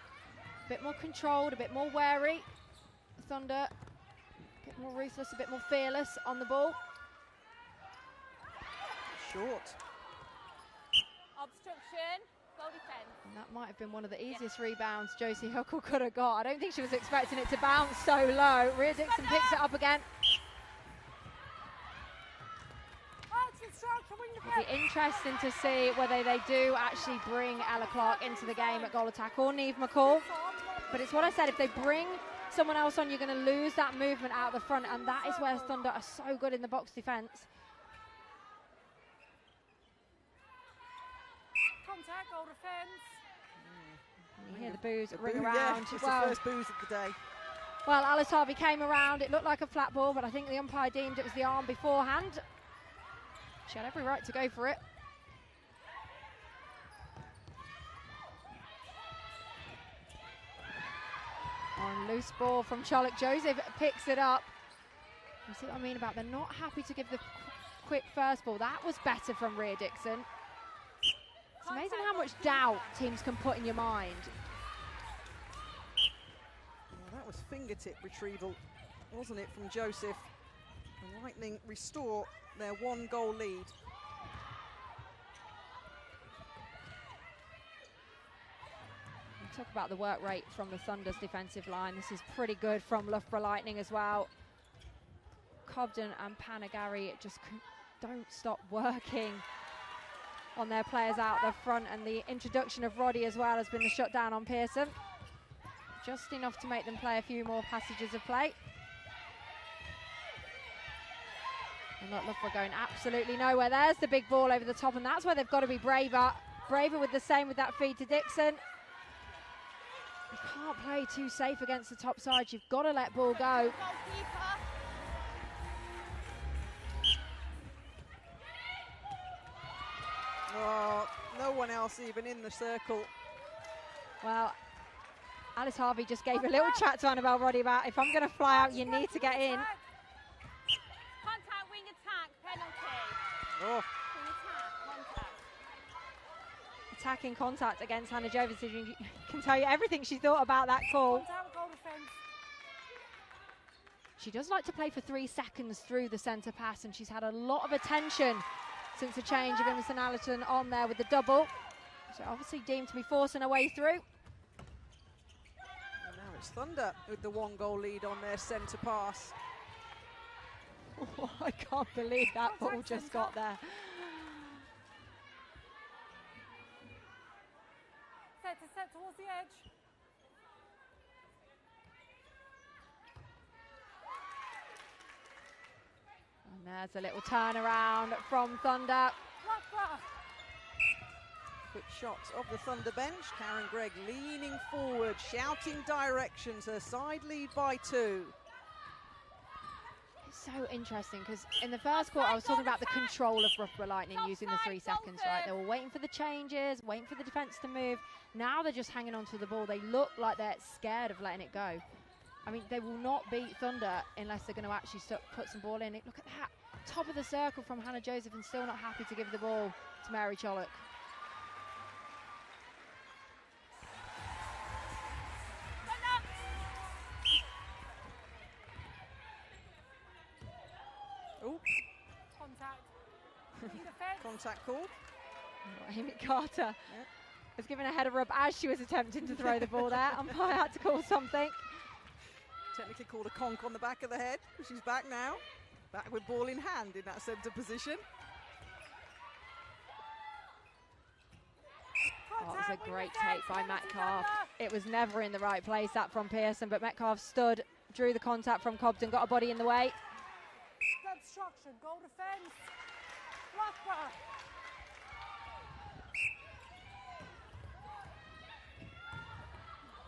a bit more controlled, a bit more wary. Thunder a bit more ruthless, a bit more fearless on the ball. Short. Obstruction, goal defence. And that might have been one of the easiest rebounds Josie Huckle could have got. I don't think she was expecting it to bounce so low. Rhea Dixon picks it up again. It'll be interesting to see whether they do actually bring Ella Clark into the game at goal attack, or Niamh McCall. But it's what I said, if they bring someone else on, you're going to lose that movement out the front, and that is where Thunder are so good in the box defence. Contact, goal defence. You hear the boos ring around. Yeah, it's the first boos of the day. Well, Alice Harvey came around. It looked like a flat ball, but I think the umpire deemed it was the arm beforehand. She had every right to go for it. On loose ball from Charlotte. Joseph picks it up. You see what I mean about they're not happy to give the quick first ball. That was better from Rhea Dixon. It's amazing how much doubt teams can put in your mind. Well, that was fingertip retrieval, wasn't it, from Joseph? And Lightning restore their 1-goal lead. Talk about the work rate from the Thunder's defensive line. This is pretty good from Loughborough Lightning as well. Cobden and Panagari just don't stop working on their players out the front, and the introduction of Roddy as well has been the shutdown on Pearson. Just enough to make them play a few more passages of play. And look, Loughborough going absolutely nowhere. There's the big ball over the top, and that's where they've got to be braver. Braver with the same with that feed to Dixon. You can't play too safe against the top side. You've got to let ball go. Oh, no one else even in the circle. Well, Alice Harvey just gave a little chat to Annabelle Roddy about, if I'm going to fly out, you need to get in. Contact, wing attack, penalty. Oh. Wing attack, contact. Attacking contact against Hannah Jovis. Can tell you everything she thought about that call. Contact, goal defence. She does like to play for 3 seconds through the centre pass, and she's had a lot of attention since the change of Emerson Allerton on there with the double. So obviously deemed to be forcing her way through. And now it's Thunder with the 1-goal lead on their centre pass. Oh, I can't believe that ball just got there. Set towards the edge. And there's a little turnaround from Thunder. Loughborough. Quick shots of the Thunder bench. Karen Gregg leaning forward, shouting directions. Her side lead by 2. It's so interesting because in the first quarter I was talking about the control of Loughborough Lightning using the 3 seconds, right? They were waiting for the changes, waiting for the defence to move. Now they're just hanging on to the ball. They look like they're scared of letting it go. I mean, they will not beat Thunder unless they're going to actually put some ball in. Look at that. Top of the circle from Hannah Joseph, and still not happy to give the ball to Mary Chollet. Oh, Contact. contact call. Amy Carter was given a header rub as she was attempting to throw the ball there. Umpire had to call something. Technically called a conk on the back of the head. She's back now. Back with ball in hand in that centre position. Oh, it was a great take by Metcalf. It was never in the right place, that from Pearson, but Metcalf stood, drew the contact from Cobden, got a body in the way. Obstruction, goal defence. Loughborough.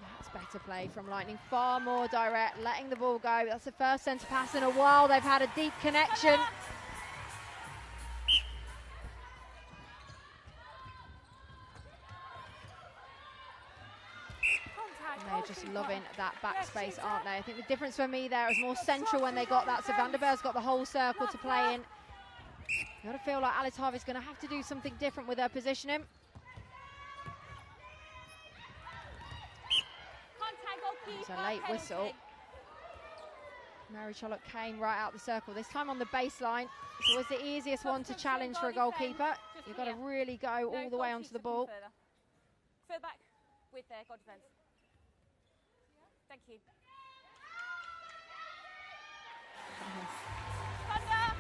That's better play from Lightning, far more direct, letting the ball go. That's the first centre pass in a while. They've had a deep connection. just loving that backspace, aren't they? I think the difference for me there is more central when they got that. So Vanderberg's got the whole circle to play in. You gotta feel like Alice Harvey's gonna have to do something different with her positioning. It's a late whistle. Mary Charlotte Kane right out the circle. This time on the baseline. It's always the easiest one to challenge for a goalkeeper. You've got to really go all the way onto the ball. Further back with their goal defence. Thank you. Thunder!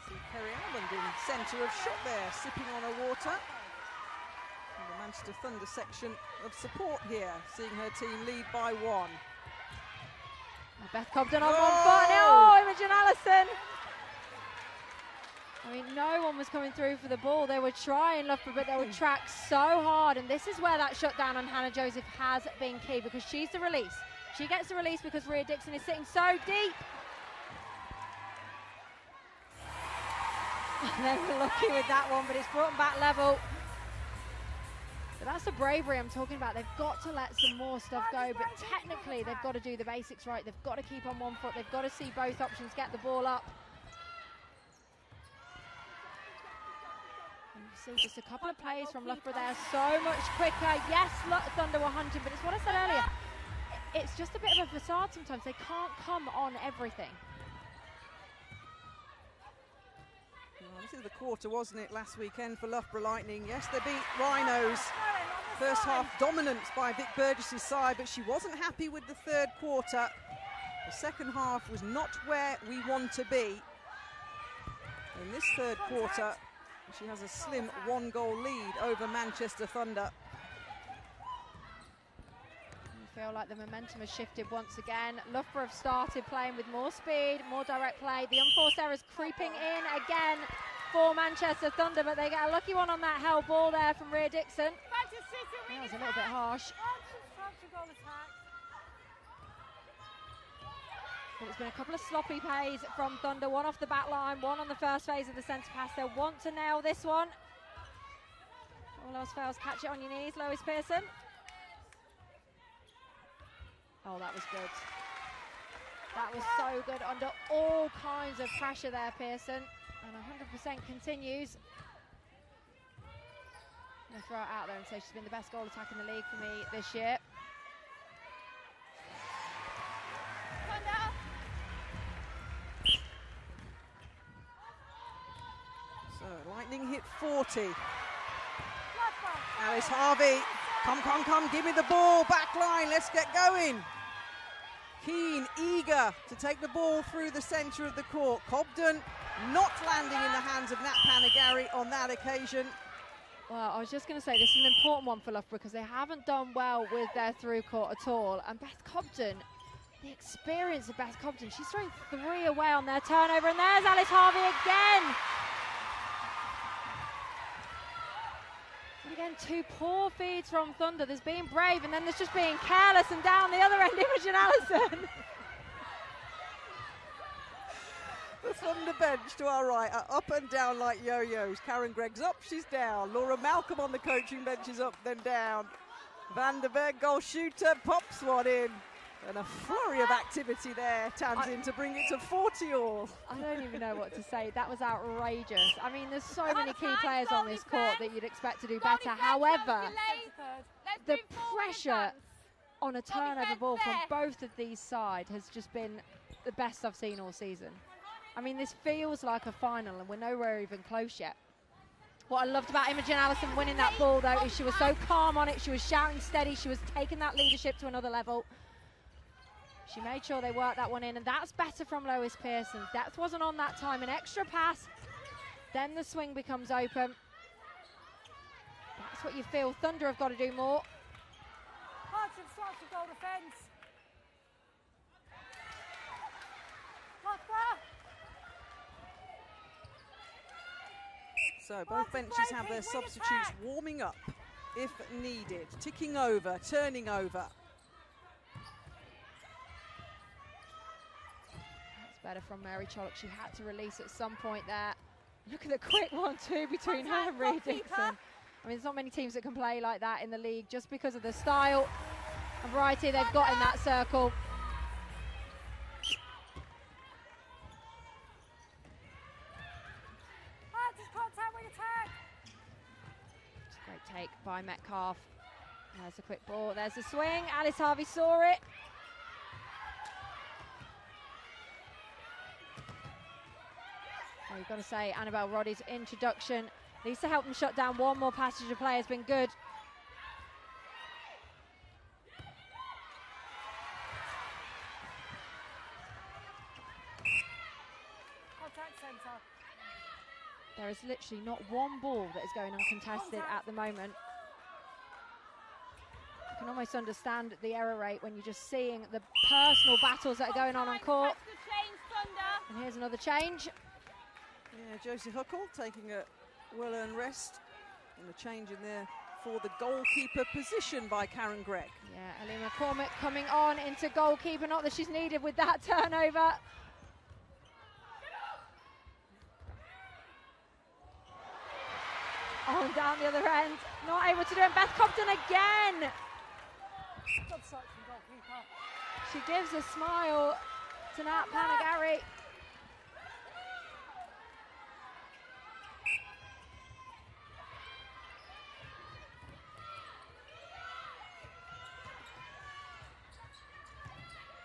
See Kerry Almond in centre of shot there, sipping on her water. And the Manchester Thunder section of support here, seeing her team lead by 1. Beth Cobden on 1 foot. Oh, Imogen Allison! I mean, no one was coming through for the ball. They were trying, Loughborough, but they would track so hard. And this is where that shutdown on Hannah Joseph has been key, because she's the release. She gets the release because Rhea Dixon is sitting so deep. They were lucky with that one, but it's brought them back level. But that's the bravery I'm talking about. They've got to let some more stuff go, but technically they've got to do the basics right. They've got to keep on 1 foot. They've got to see both options get the ball up. And you see just a couple of plays from Loughborough there, so much quicker. Yes, Thunder were hunting, but it's what I said earlier. It's just a bit of a facade sometimes. They can't come on everything. Well, this is the quarter, wasn't it, last weekend for Loughborough Lightning? Yes, they beat Rhinos. First half dominance by Vic Burgess's side, but she wasn't happy with the third quarter. The second half was not where we want to be. In this third quarter, she has a slim 1-goal lead over Manchester Thunder. I feel like the momentum has shifted once again. Loughborough have started playing with more speed, more direct play. The unforced errors creeping in again for Manchester Thunder, but they get a lucky one on that held ball there from Rhea Dixon. That was a little bit harsh. But it's been a couple of sloppy plays from Thunder, one off the back line, one on the first phase of the centre pass. They'll want to nail this one. All else fails, catch it on your knees, Lois Pearson. Oh, that was good. That was so good, under all kinds of pressure there, Pearson. And 100% continues. I'm going to throw it out there and say she's been the best goal attack in the league for me this year. So, Lightning hit 40. Alice Harvey, come, give me the ball, back line, let's get going. Keen, eager to take the ball through the centre of the court. Cobden not landing in the hands of Nat Panagari on that occasion. Well, I was just going to say, this is an important one for Loughborough because they haven't done well with their through court at all. And Beth Cobden, the experience of Beth Cobden, she's throwing 3 away on their turnover. And there's Alice Harvey again. And again, 2 poor feeds from Thunder. There's being brave and then there's just being careless, and down the other end, Imogen Allison. The Thunder bench to our right are up and down like yo-yos. Karen Gregg's up, she's down. Laura Malcolm on the coaching bench is up, then down. Vanderberg, goal shooter, pops one in. And a flurry of activity there, Tamsin, to bring it to 40 all. I don't even know what to say. That was outrageous. I mean, there's so many key players on this court that you'd expect to do better. However, the pressure on a turnover ball from both of these sides has just been the best I've seen all season. I mean, this feels like a final and we're nowhere even close yet. What I loved about Imogen Allison winning that ball, though, is she was so calm on it. She was shouting steady. She was taking that leadership to another level. She made sure they worked that one in, and that's better from Lois Pearson. Depth wasn't on that time. An extra pass, then the swing becomes open. That's what you feel. Thunder have got to do more. Hudson starts to goal defence. So both benches have their substitutes warming up if needed, ticking over, turning over. That's better from Mary Chollock. She had to release at some point there. Look at the quick 1-2 between her and Rhea Dixon. I mean, there's not many teams that can play like that in the league just because of the style and variety they've got in that circle. It's a great take by Metcalf. There's a quick ball, there's the swing. Alice Harvey saw it. Well, you've got to say Annabelle Roddy's introduction needs to help them shut down one more passenger play. Has been good. There is literally not one ball that is going uncontested at the moment. You can almost understand the error rate when you're just seeing the personal battles that are going on court. And here's another change. Yeah, Josie Huckle taking a well-earned rest, and a change in there for the goalkeeper position by Karen Gregg. Yeah, Ellie McCormick coming on into goalkeeper, not that she's needed with that turnover. Oh, down the other end, not able to do it. Beth Cobden again. She gives a smile to Nat Panagari.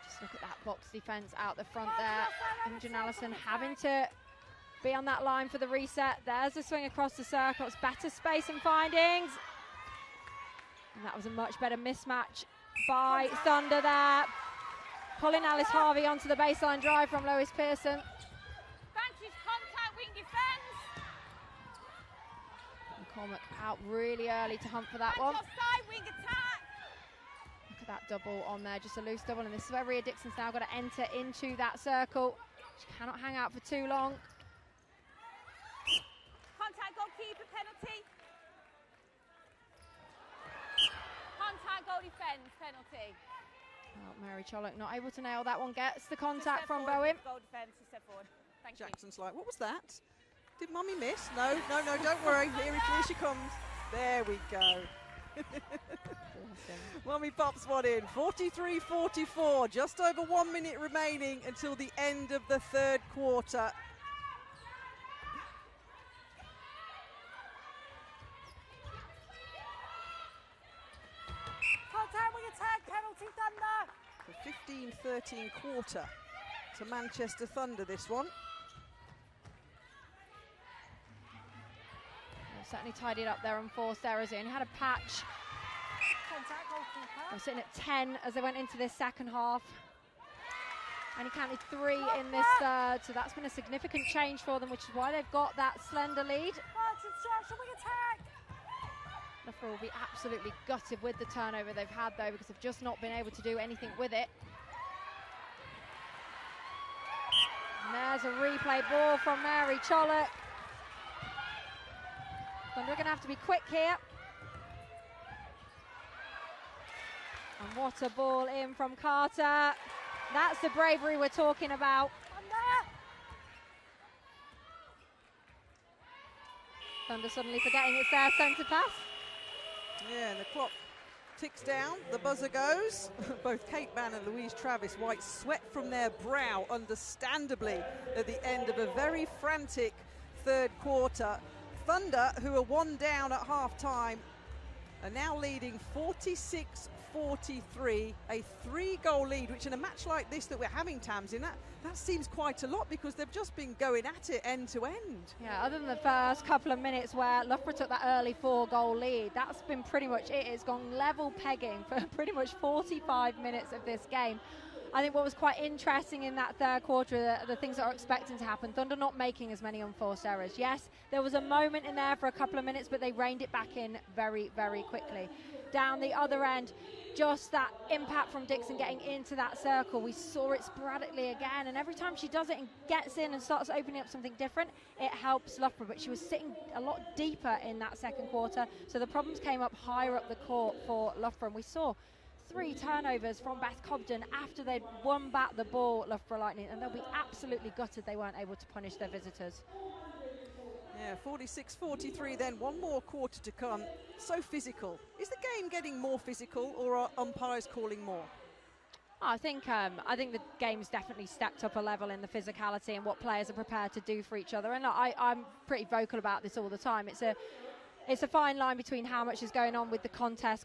Just look at that box defence out the front there. Imogen Allison having to be on that line for the reset. There's a swing across the circle. It's better space and findings. And that was a much better mismatch by Thunder there. Pulling Alice Harvey onto the baseline drive from Lois Pearson. Vantage contact, wing defence. McCormick out really early to hunt for that one. Offside, wing attack. Look at that double on there, just a loose double. And this is where Rhea Dixon's now got to enter into that circle. She cannot hang out for too long. Contact goalkeeper penalty. Contact goal defence penalty. Well, Mary Chollock not able to nail that one. Gets the contact from Bowen. Goal defence, step forward. Thank Jackson's like, what was that? Did Mummy miss? No, no, no, don't worry. Here she comes. There we go. Mummy pops one in. 43-44. Just over 1 minute remaining until the end of the third quarter. The 15-13 quarter to Manchester Thunder, this one. Well, certainly tidied up their unforced errors. He only had a patch. They're sitting at 10 as they went into this second half. And he counted 3 in this third, so that's been a significant change for them, which is why they've got that slender lead. Loughborough will be absolutely gutted with the turnover they've had, though, because they've just not been able to do anything with it. And there's a replay ball from Mary Chollock. Thunder are going to have to be quick here. And what a ball in from Carter. That's the bravery we're talking about. Thunder suddenly forgetting it's their centre pass. Yeah, and the clock ticks down, the buzzer goes. Both Kate Mann and Louise Travis White sweat from their brow, understandably, at the end of a very frantic third quarter. Thunder, who are 1 down at half-time, are now leading 46-43, a 3-goal lead, which in a match like this that we're having, Tamsin, that seems quite a lot because they've just been going at it end to end. Yeah, other than the first couple of minutes where Loughborough took that early 4-goal lead, that's been pretty much it. It's gone level pegging for pretty much 45 minutes of this game. I think what was quite interesting in that third quarter, the things that are expecting to happen, Thunder not making as many unforced errors. Yes, there was a moment in there for a couple of minutes, but they reined it back in very, very quickly. Down the other end, just that impact from Dixon getting into that circle. We saw it sporadically again, and every time she does it and gets in and starts opening up something different, it helps Loughborough. But she was sitting a lot deeper in that second quarter, so the problems came up higher up the court for Loughborough. And we saw 3 turnovers from Beth Cobden after they'd won back the ball, Loughborough Lightning, and they'll be absolutely gutted they weren't able to punish their visitors. Yeah, 46-43 then, one more quarter to come. So physical. Is the game getting more physical, or are umpires calling more? I think the game's definitely stepped up a level in the physicality and what players are prepared to do for each other. And I'm pretty vocal about this all the time. It's a fine line between how much is going on with the contact.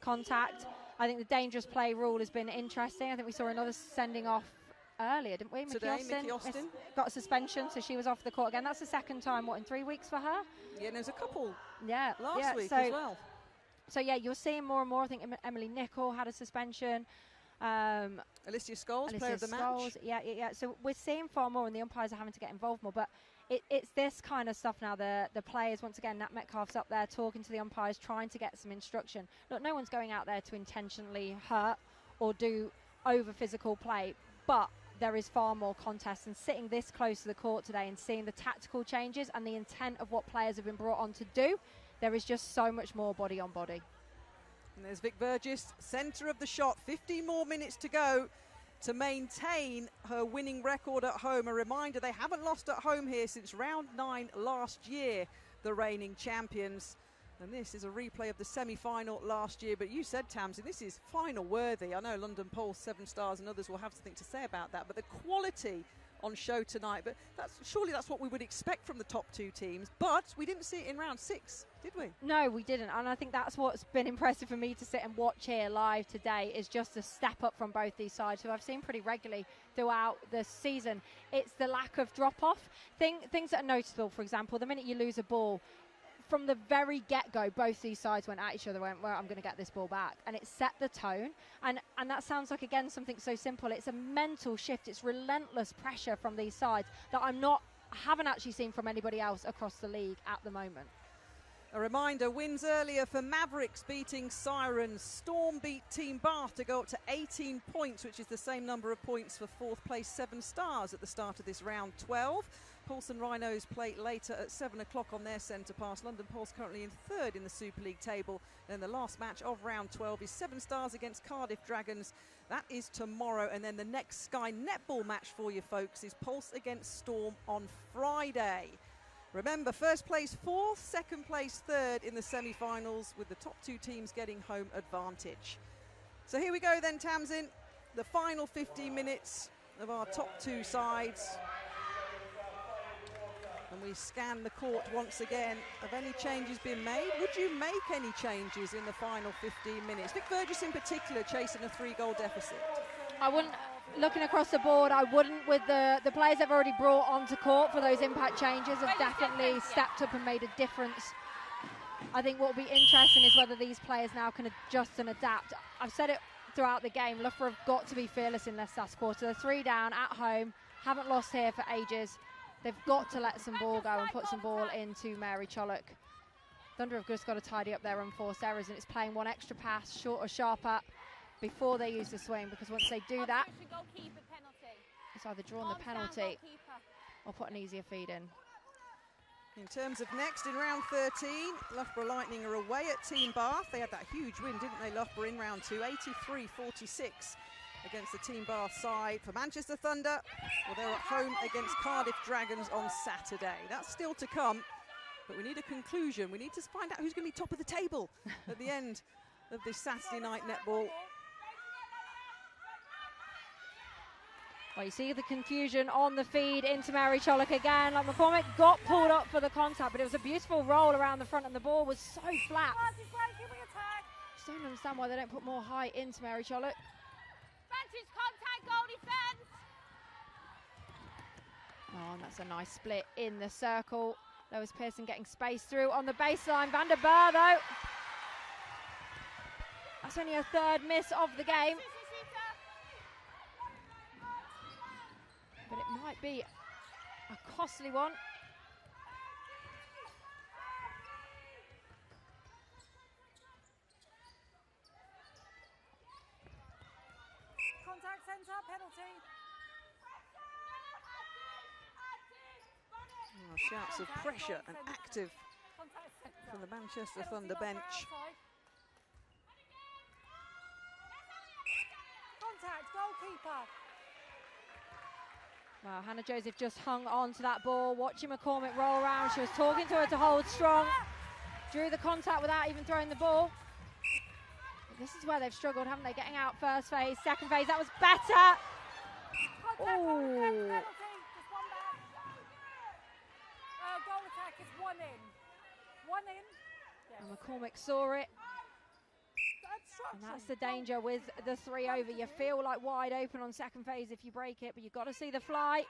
I think the dangerous play rule has been interesting. I think we saw another sending off earlier, didn't we? Today, Mickey Austin got a suspension, so she was off the court again. That's the second time, what, in 3 weeks for her? Yeah, there's a couple last week as well. So, yeah, you're seeing more and more. I think Emily Nicol had a suspension. Alicia Scholes, player of the match. Yeah. So we're seeing far more, and the umpires are having to get involved more. But it's this kind of stuff now. The players, once again, Nat Metcalf's up there talking to the umpires, trying to get some instruction. Look, no one's going out there to intentionally hurt or do over physical play, but there is far more contest, and sitting this close to the court today and seeing the tactical changes and the intent of what players have been brought on to do, there is just so much more body on body. And there's Vic Burgess, centre of the shot. 15 more minutes to go to maintain her winning record at home. A reminder, they haven't lost at home here since round 9 last year, the reigning champions. And this is a replay of the semi-final last year. But you said, Tamsin, this is final worthy. I know London Pulse, 7 Stars and others will have something to say about that. But the quality on show tonight, but surely that's what we would expect from the top 2 teams. But we didn't see it in round 6, did we? No, we didn't. And I think that's what's been impressive for me to sit and watch here live today, is just a step up from both these sides, who I've seen pretty regularly throughout the season. It's the lack of drop-off. Things that are noticeable, for example, the minute you lose a ball, from the very get-go, both these sides went at each other, went, well, I'm going to get this ball back. And it set the tone. And that sounds like, again, something so simple. It's a mental shift. It's relentless pressure from these sides that I haven't actually seen from anybody else across the league at the moment. A reminder, wins earlier for Mavericks beating Sirens. Storm beat Team Bath to go up to 18 points, which is the same number of points for 4th place 7 Stars at the start of this round 12. Pulse and Rhinos play later at 7 o'clock on their centre pass. London Pulse currently in 3rd in the Super League table. And the last match of round 12 is 7 Stars against Cardiff Dragons. That is tomorrow. And then the next Sky Netball match for you folks is Pulse against Storm on Friday. Remember, 1st place 4th, 2nd place 3rd in the semi-finals, with the top 2 teams getting home advantage. So here we go then, Tamsin. The final 15 minutes of our top 2 sides. And we scan the court once again. Have any changes been made? Would you make any changes in the final 15 minutes? Vic Burgess in particular chasing a 3-goal deficit. I wouldn't. Looking across the board, I wouldn't. With the players they've already brought onto court for those impact changes have definitely stepped up and made a difference. I think what will be interesting is whether these players now can adjust and adapt. I've said it throughout the game, Loughborough have got to be fearless in this last quarter. They're 3 down at home, haven't lost here for ages. They've got to let some ball go and put some ball into Mary Chollock. Thunder have just got to tidy up their unforced errors, and it's playing one extra pass, short or sharper, before they use the swing, because once they do that, it's either drawn the penalty or put an easier feed in. In terms of next, in round 13, Loughborough Lightning are away at Team Bath. They had that huge win, didn't they, Loughborough, in round 2, 83-46 against the Team Bath side. For Manchester Thunder, well, they're at home against Cardiff Dragons on Saturday. That's still to come, but we need a conclusion. We need to find out who's going to be top of the table at the end of this Saturday night netball. Well, you see the confusion on the feed into Mary Chollock again. Like, McCormick got pulled up for the contact, but it was a beautiful roll around the front, and the ball was so flat. Just don't understand why they don't put more height into Mary Chollock. Francis, contact, goal defence. Oh, and that's a nice split in the circle. Lois Pearson getting space through on the baseline. Van der Burr, though. That's only a 3rd miss of the game. But it might be a costly one. Contact centre, penalty. Oh, shouts of pressure and active from the Manchester Thunder bench. Contact, goalkeeper. Well, Hannah Joseph just hung on to that ball, watching McCormick roll around. She was talking to her to hold strong, drew the contact without even throwing the ball. But this is where they've struggled, haven't they? Getting out first phase, second phase, that was better. Oh. Goal attack is 1 in. 1 in. Yes. And McCormick saw it. And that's the danger with the 3 over. You feel like wide open on second phase if you break it, but you've got to see the fly.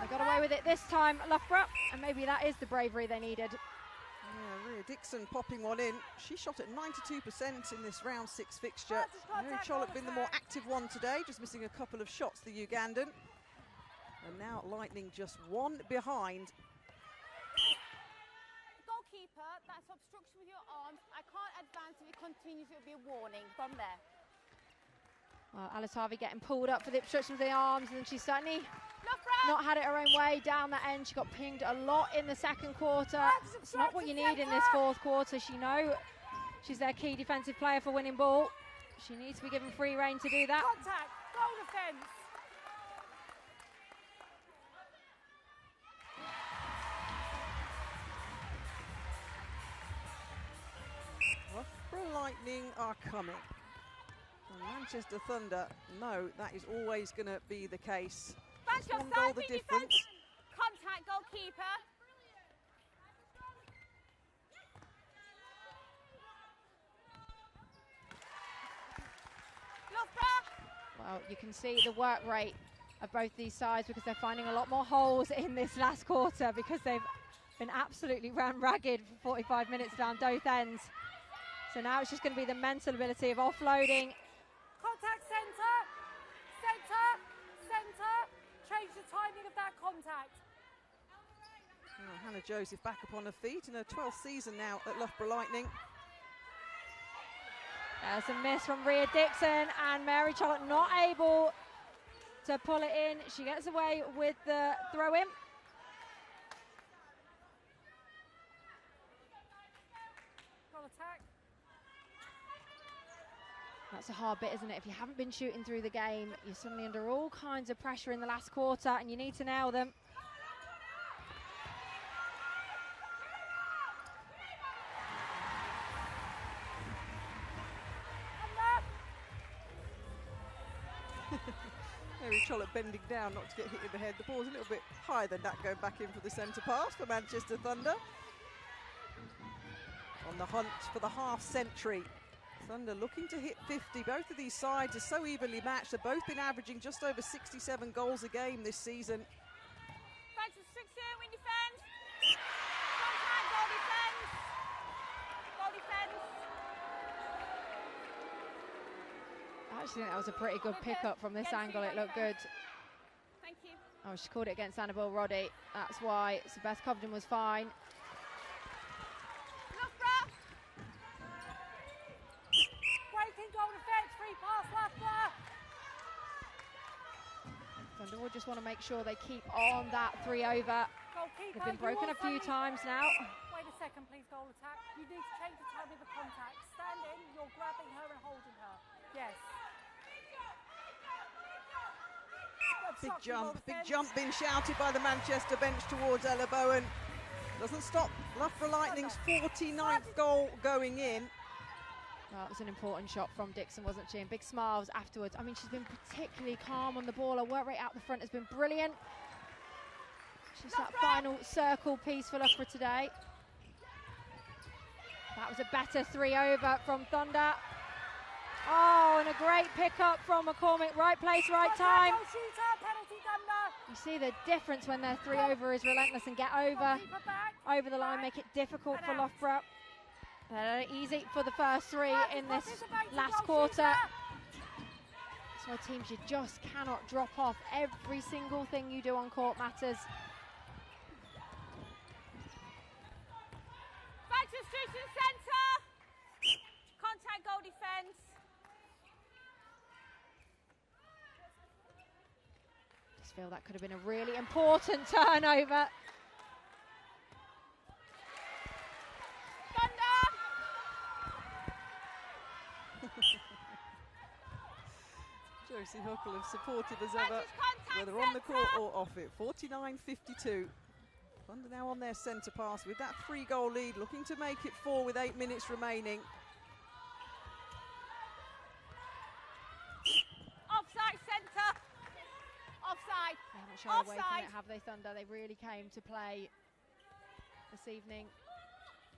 They got away with it this time, Loughborough, and maybe that is the bravery they needed. Yeah, Rhea Dixon popping one in. She shot at 92% in this round 6 fixture. Mary Trollope been the more active one today, just missing a couple of shots, the Ugandan. And now Lightning just 1 behind. Goalkeeper, that's obstruction with your arms. I can't advance if it continues, it will be a warning from there. Well, Alice Harvey getting pulled up for the obstruction with the arms, and she's certainly not had it her own way down the end. She got pinged a lot in the second quarter. It's not what you need in this fourth quarter. She knows she's their key defensive player for winning ball. She needs to be given free rein to do that. Contact, goal defence. Loughborough Lightning are coming. And Manchester Thunder know that is always going to be the case. Back Just 1 goal the difference. Contact, goalkeeper. Loughborough. Well, you can see the work rate of both these sides because they're finding a lot more holes in this last quarter because they've been absolutely ran ragged for 45 minutes down both ends. So now it's just going to be the mental ability of offloading. Contact centre, centre, centre. Change the timing of that contact. Oh, Hannah Joseph back up on her feet in her 12th season now at Loughborough Lightning. There's a miss from Rhea Dixon, and Mary Trollope not able to pull it in. She gets away with the throw in. Goal attack. That's a hard bit, isn't it? If you haven't been shooting through the game, you're suddenly under all kinds of pressure in the last quarter, and you need to nail them. Mary Trollope bending down not to get hit in the head. The ball's a little bit higher than that, going back in for the centre pass for Manchester Thunder. On the hunt for the half century. Thunder looking to hit 50. Both of these sides are so evenly matched. They've both been averaging just over 67 goals a game this season. Back to 6 here, win defence. Contact, goal defence. Goal defence. I actually think that was a pretty good pickup from this angle. It looked good. Thank you. Oh, she called it against Annabelle Roddy. That's why. So Beth Cobden was fine. Loughborough. Breaking goal defence, free pass, Loughborough. Thunder will just want to make sure they keep on that 3 over. Goalkeeper, They've been broken a few times now. Wait a second, please, goal attack. You need to change the timing of the contact. Stand in, you're grabbing her and holding her. Yes. Big jump being shouted by the Manchester bench towards Ella Bowen. Doesn't stop Loughborough Lightning's 49th goal going in. Well, it was an important shot from Dixon, wasn't she? And big smiles afterwards. I mean, she's been particularly calm on the ball. Her work rate out the front has been brilliant. She's that final circle piece for Loughborough today. That was a better 3 over from Thunder. Oh, and a great pickup from McCormick. Right place, right time. You see the difference when their 3 over is relentless and get over the line, make it difficult for Loughborough. Easy for the first 3 in this last quarter. That's why teams, you just cannot drop off. Every single thing you do on court matters. Back to Station centre. Contact, goal defence. Just feel that could have been a really important turnover. Lucy Huckle as supportive as ever, Matches contact whether on the court centre. or off it. 49-52. Thunder now on their centre pass with that 3-goal lead, looking to make it 4 with 8 minutes remaining. Offside centre. Offside. They haven't shied away from Offside. it, have they, Thunder? They really came to play this evening.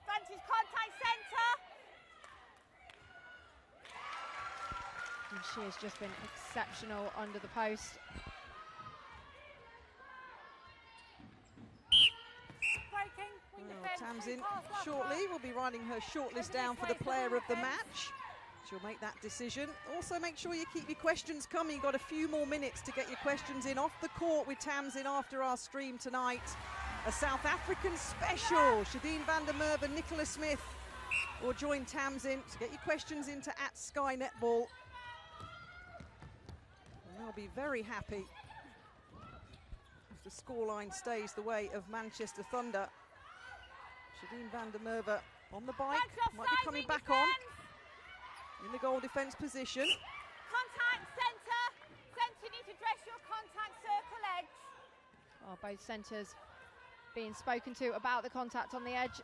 Vantage contact centre. And she has just been exceptional under the post. Breaking. Wing Well, defence. Tamsin Pass, left shortly foot. will be writing her shortlist down for the player of the match. She'll make that decision. Also, make sure you keep your questions coming. You've got a few more minutes to get your questions in. Off the court with Tamsin after our stream tonight. A South African special. Shadeen van der Merwe and Nicola Smith will join Tamsin. So get your questions into @Sky Netball. And they'll be very happy if the scoreline stays the way of Manchester Thunder. Shadeen van der Merwe on the bike, might be coming back on in the goal defence position. Contact centre. Centre, need to dress your contact circle edge. Oh, both centres being spoken to about the contact on the edge.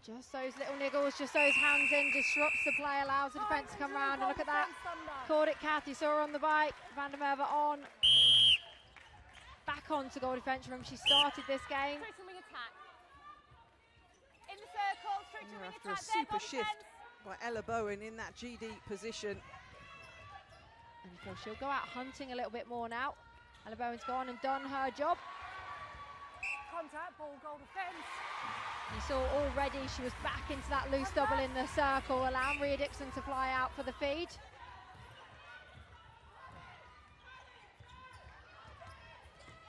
Just those little niggles, just those hands in, disrupts the play, allows the defence to come round. And look at that. Called it Kath, you saw her on the bike. Van der Merwe on. Back on to goal defence. Remember, she started this game. Switch and wing attack. In the circle, switch and wing After a attack. There, super goal shift defence. by Ella Bowen in that GD position. And you feel she'll go out hunting a little bit more now. Ella Bowen's gone and done her job. Contact ball, goal defence. You saw already she was back into that loose double in the circle, allowing Rhea Dixon to fly out for the feed.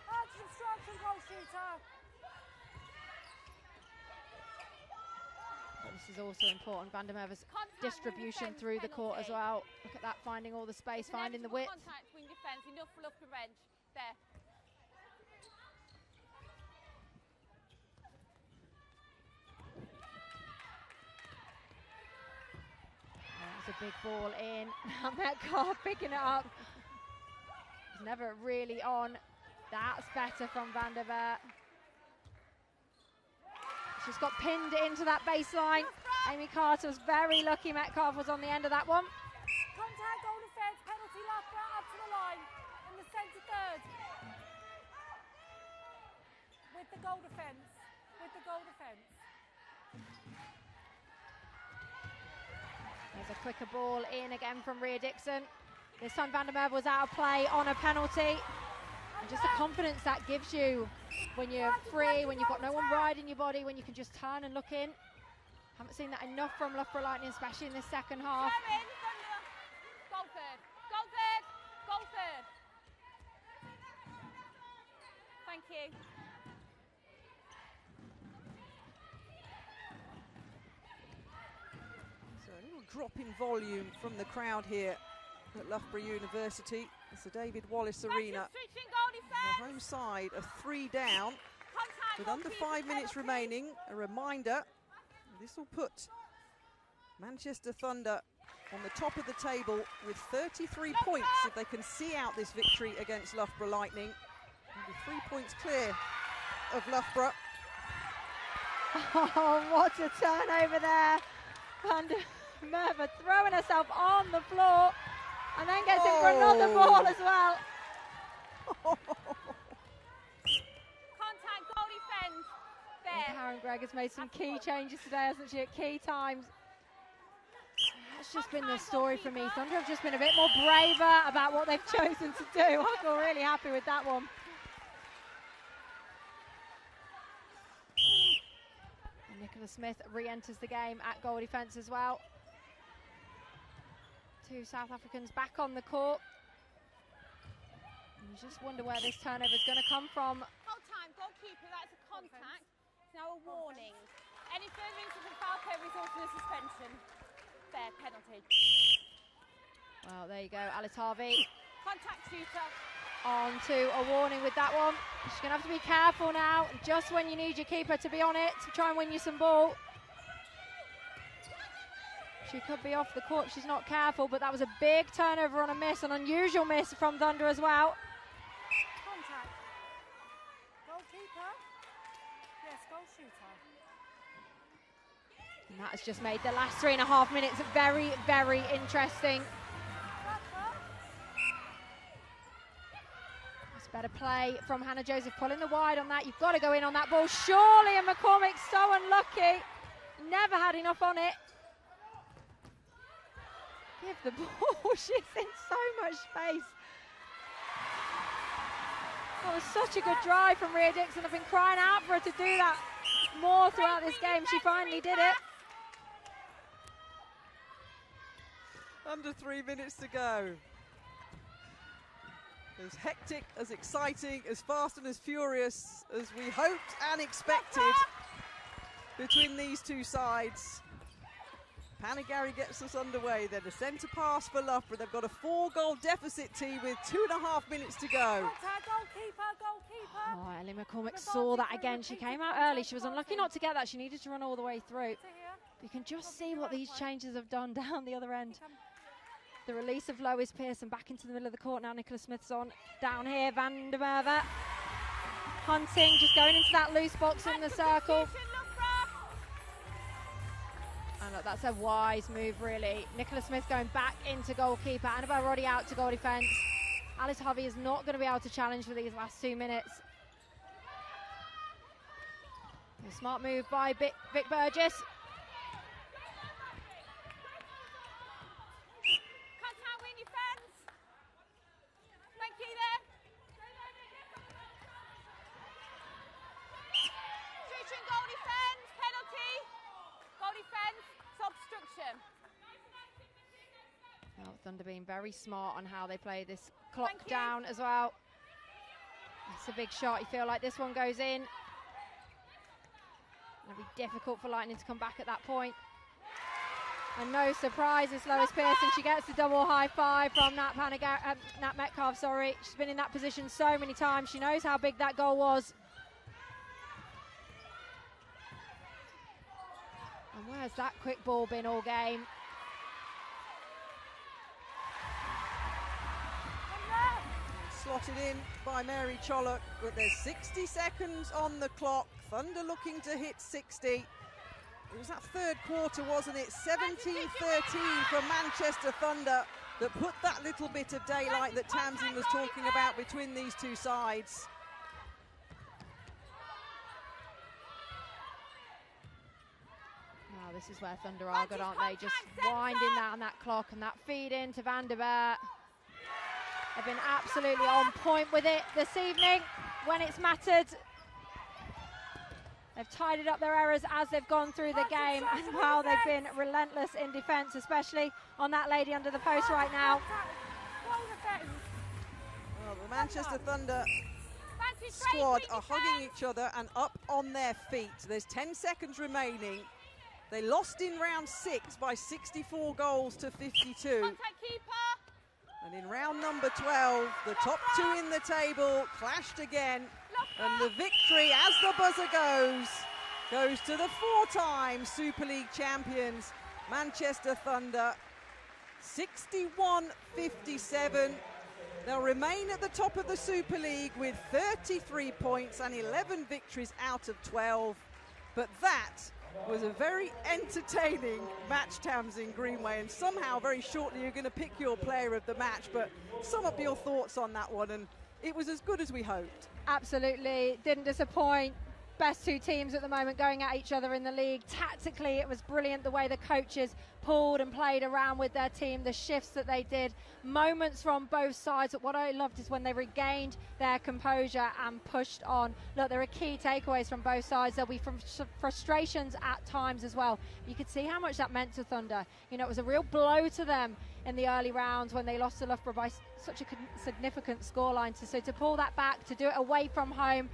Arch obstruction, goal shooter. But this is also important, Van der Merwe's Contact, distribution wing defence, through the court as penalty. well. Look at that, finding all the space, It's finding the inevitable width. Contact, wing defence, enough for Loughborough bench. There. That was a big ball in. Now Metcalf picking it up. It's never really on. That's better from Van der Merwe. She's got pinned into that baseline. Amy Carter was very lucky. Metcalf was on the end of that one. Contact, goal defence, penalty, Loughborough up to the line. In the centre third. With the goal defence. With the goal defence. There's a quicker ball in again from Rhea Dixon. This time Van der Merwe was out of play on a penalty. And just the confidence that gives you when you're free, when you've got no one riding your body, when you can just turn and look in. Haven't seen that enough from Loughborough Lightning, especially in this second half. Seven, Thunder. Goal third. Goal third. Goal third. Thank you. So a little drop in volume from the crowd here at Loughborough University. It's the David Wallace Arena. Switching goal The defence. home side of 3 down Contact, with under goalkeeper 5 minutes penalty. remaining. A reminder, this will put Manchester Thunder on the top of the table with 33 points if they can see out this victory against Loughborough Lightning. They'll be 3 points clear of Loughborough. Oh, what a turnover there. Van der Merwe throwing herself on the floor and then gets in for another ball as well. Contact, goal defence. And There. Karen Gregg has made some key changes today, hasn't she, at key times. That's just been the story for me. Thunder have just been a bit more braver about what they've chosen to do. I feel really happy with that one. And Nicola Smith re-enters the game at goal defence as well. 2 South Africans back on the court. And you just wonder where this turnover is going to come from. Whole time, goalkeeper, that's a contact. It's now a warning. Any further instance of foul play results in a suspension. Fair penalty. Well, there you go, Alitavi Contact shooter. on to a warning with that one. She's going to have to be careful now, just when you need your keeper to be on it, to try and win you some ball. She could be off the court if she's not careful, but that was a big turnover on a miss, an unusual miss from Thunder as well. Contact. Goalkeeper. Yes, goal shooter. And that has just made the last 3.5 minutes very, very interesting. It's better play from Hannah Joseph, pulling the wide on that. You've got to go in on that ball, surely, and McCormick's so unlucky. Never had enough on it. Give the ball, she's in so much space. That was such a good drive from Rhea Dixon. I've been crying out for her to do that more throughout this game. She finally did it. Under 3 minutes to go. As hectic, as exciting, as fast and as furious as we hoped and expected between these two sides. Panigari gets us underway. Then a centre pass for Loughborough. They've got a 4-goal deficit team with 2.5 minutes to go. Goalkeeper. Oh, Ellie McCormick saw that again. She came out early. She was unlucky not to get that. She needed to run all the way through. You can just see what these changes have done down the other end. The release of Lois Pearson back into the middle of the court now. Nicola Smith's on down here. Van der Merwe hunting, just going into that loose box in the circle. And look, that's a wise move, really. Nicola Smith going back into goalkeeper. Annabelle Roddy out to goal defence. Alice Hovey is not going to be able to challenge for these last 2 minutes. A smart move by Vic Burgess. Well, Thunder being very smart on how they play this clock down as well. It's a big shot. You feel like this one goes in. It'll be difficult for Lightning to come back at that point. And no surprise, it's Lois Pearson. She gets the double high five from Nat Metcalf. Sorry, she's been in that position so many times. She knows how big that goal was. And where's that quick ball been all game? Slotted in by Mary Chollock, but there's 60 seconds on the clock. Thunder looking to hit 60. It was that third quarter, wasn't it? 17-13 from Manchester Thunder that put that little bit of daylight that Tamsin was talking about between these two sides. Now this is where Thunder are good, aren't they? Just winding that on that clock, and that feed into Van der Merwe. They've been absolutely on point with it this evening when it's mattered. They've tidied up their errors as they've gone through the game, and wow, they've been relentless in defence, especially on that lady under the post right now. Well, the Manchester Thunder squad are hugging each other and up on their feet. There's 10 seconds remaining. They lost in round 6 by 64 goals to 52. And in round number 12, the top two in the table clashed again. And the victory, as the buzzer goes to the 4-time Super League champions, Manchester Thunder, 61-57. They'll remain at the top of the Super League with 33 points and 11 victories out of 12. But that was a very entertaining match, Tamsin Greenway, and somehow very shortly you're going to pick your player of the match, but sum up your thoughts on that one, and it was as good as we hoped. Absolutely, didn't disappoint. Best two teams at the moment going at each other in the league. Tactically, it was brilliant the way the coaches pulled and played around with their team, the shifts that they did, moments from both sides. But what I loved is when they regained their composure and pushed on. Look, there are key takeaways from both sides. There'll be frustrations at times as well. You could see how much that meant to Thunder. You know, it was a real blow to them in the early rounds when they lost to Loughborough by such a significant scoreline. So to pull that back, to do it away from home,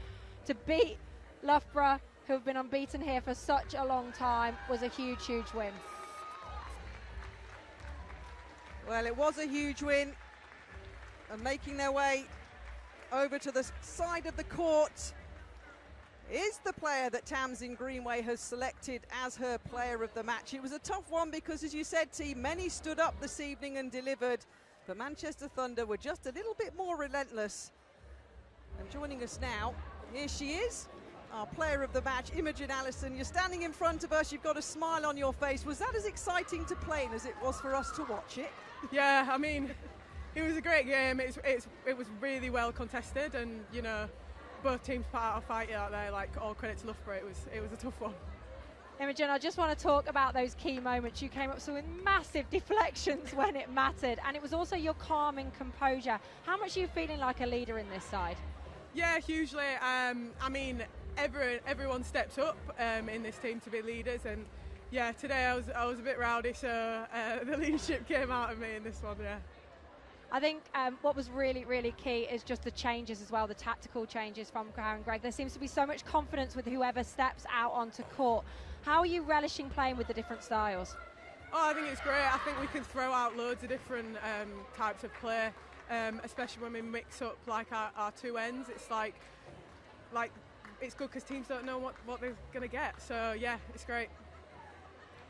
to beat Loughborough, who have been unbeaten here for such a long time, was a huge, huge win. Well, it was a huge win, and making their way over to the side of the court, is the player that Tamsin Greenway has selected as her player of the match. It was a tough one because, as you said, team, many stood up this evening and delivered, but Manchester Thunder were just a little bit more relentless. And joining us now, here she is, our player of the match, Imogen Allison. You're standing in front of us, you've got a smile on your face. Was that as exciting to play as it was for us to watch it? Yeah, I mean, it was a great game. It was really well contested, and you know, both teams put out a fight out there. Like, all credit to Loughborough. It was a tough one. Imogen, I just want to talk about those key moments. You came up with massive deflections when it mattered, and it was also your calming composure. How much are you feeling like a leader in this side? Yeah, hugely. I mean, everyone stepped up in this team to be leaders, and yeah, today I was a bit rowdy, so the leadership came out of me in this one. Yeah. I think what was really, really key is just the changes as well, the tactical changes from Karen Gregg. There seems to be so much confidence with whoever steps out onto court. How are you relishing playing with the different styles? Oh, I think it's great. I think we can throw out loads of different types of play, especially when we mix up like our two ends. It's like it's good because teams don't know what they're going to get. So yeah, it's great.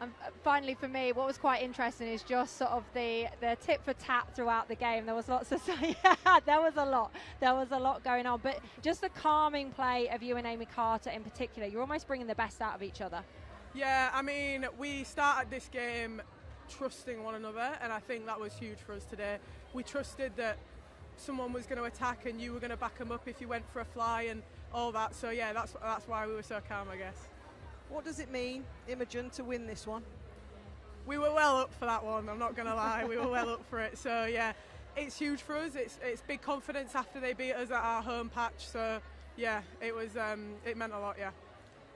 And finally for me, what was quite interesting is just sort of the tit for tat throughout the game. There was lots of there was a lot going on, but just the calming play of you and Amy Carter in particular. You're almost bringing the best out of each other. Yeah, I mean, we started this game trusting one another, and I think that was huge for us today. We trusted that someone was going to attack and you were going to back them up if you went for a fly and all that. So yeah, that's why we were so calm, I guess. What does it mean, Imogen, to win this one? We were well up for that one, I'm not going to lie. We were well up for it. So yeah, it's huge for us. It's big confidence after they beat us at our home patch. So yeah, it meant a lot, yeah.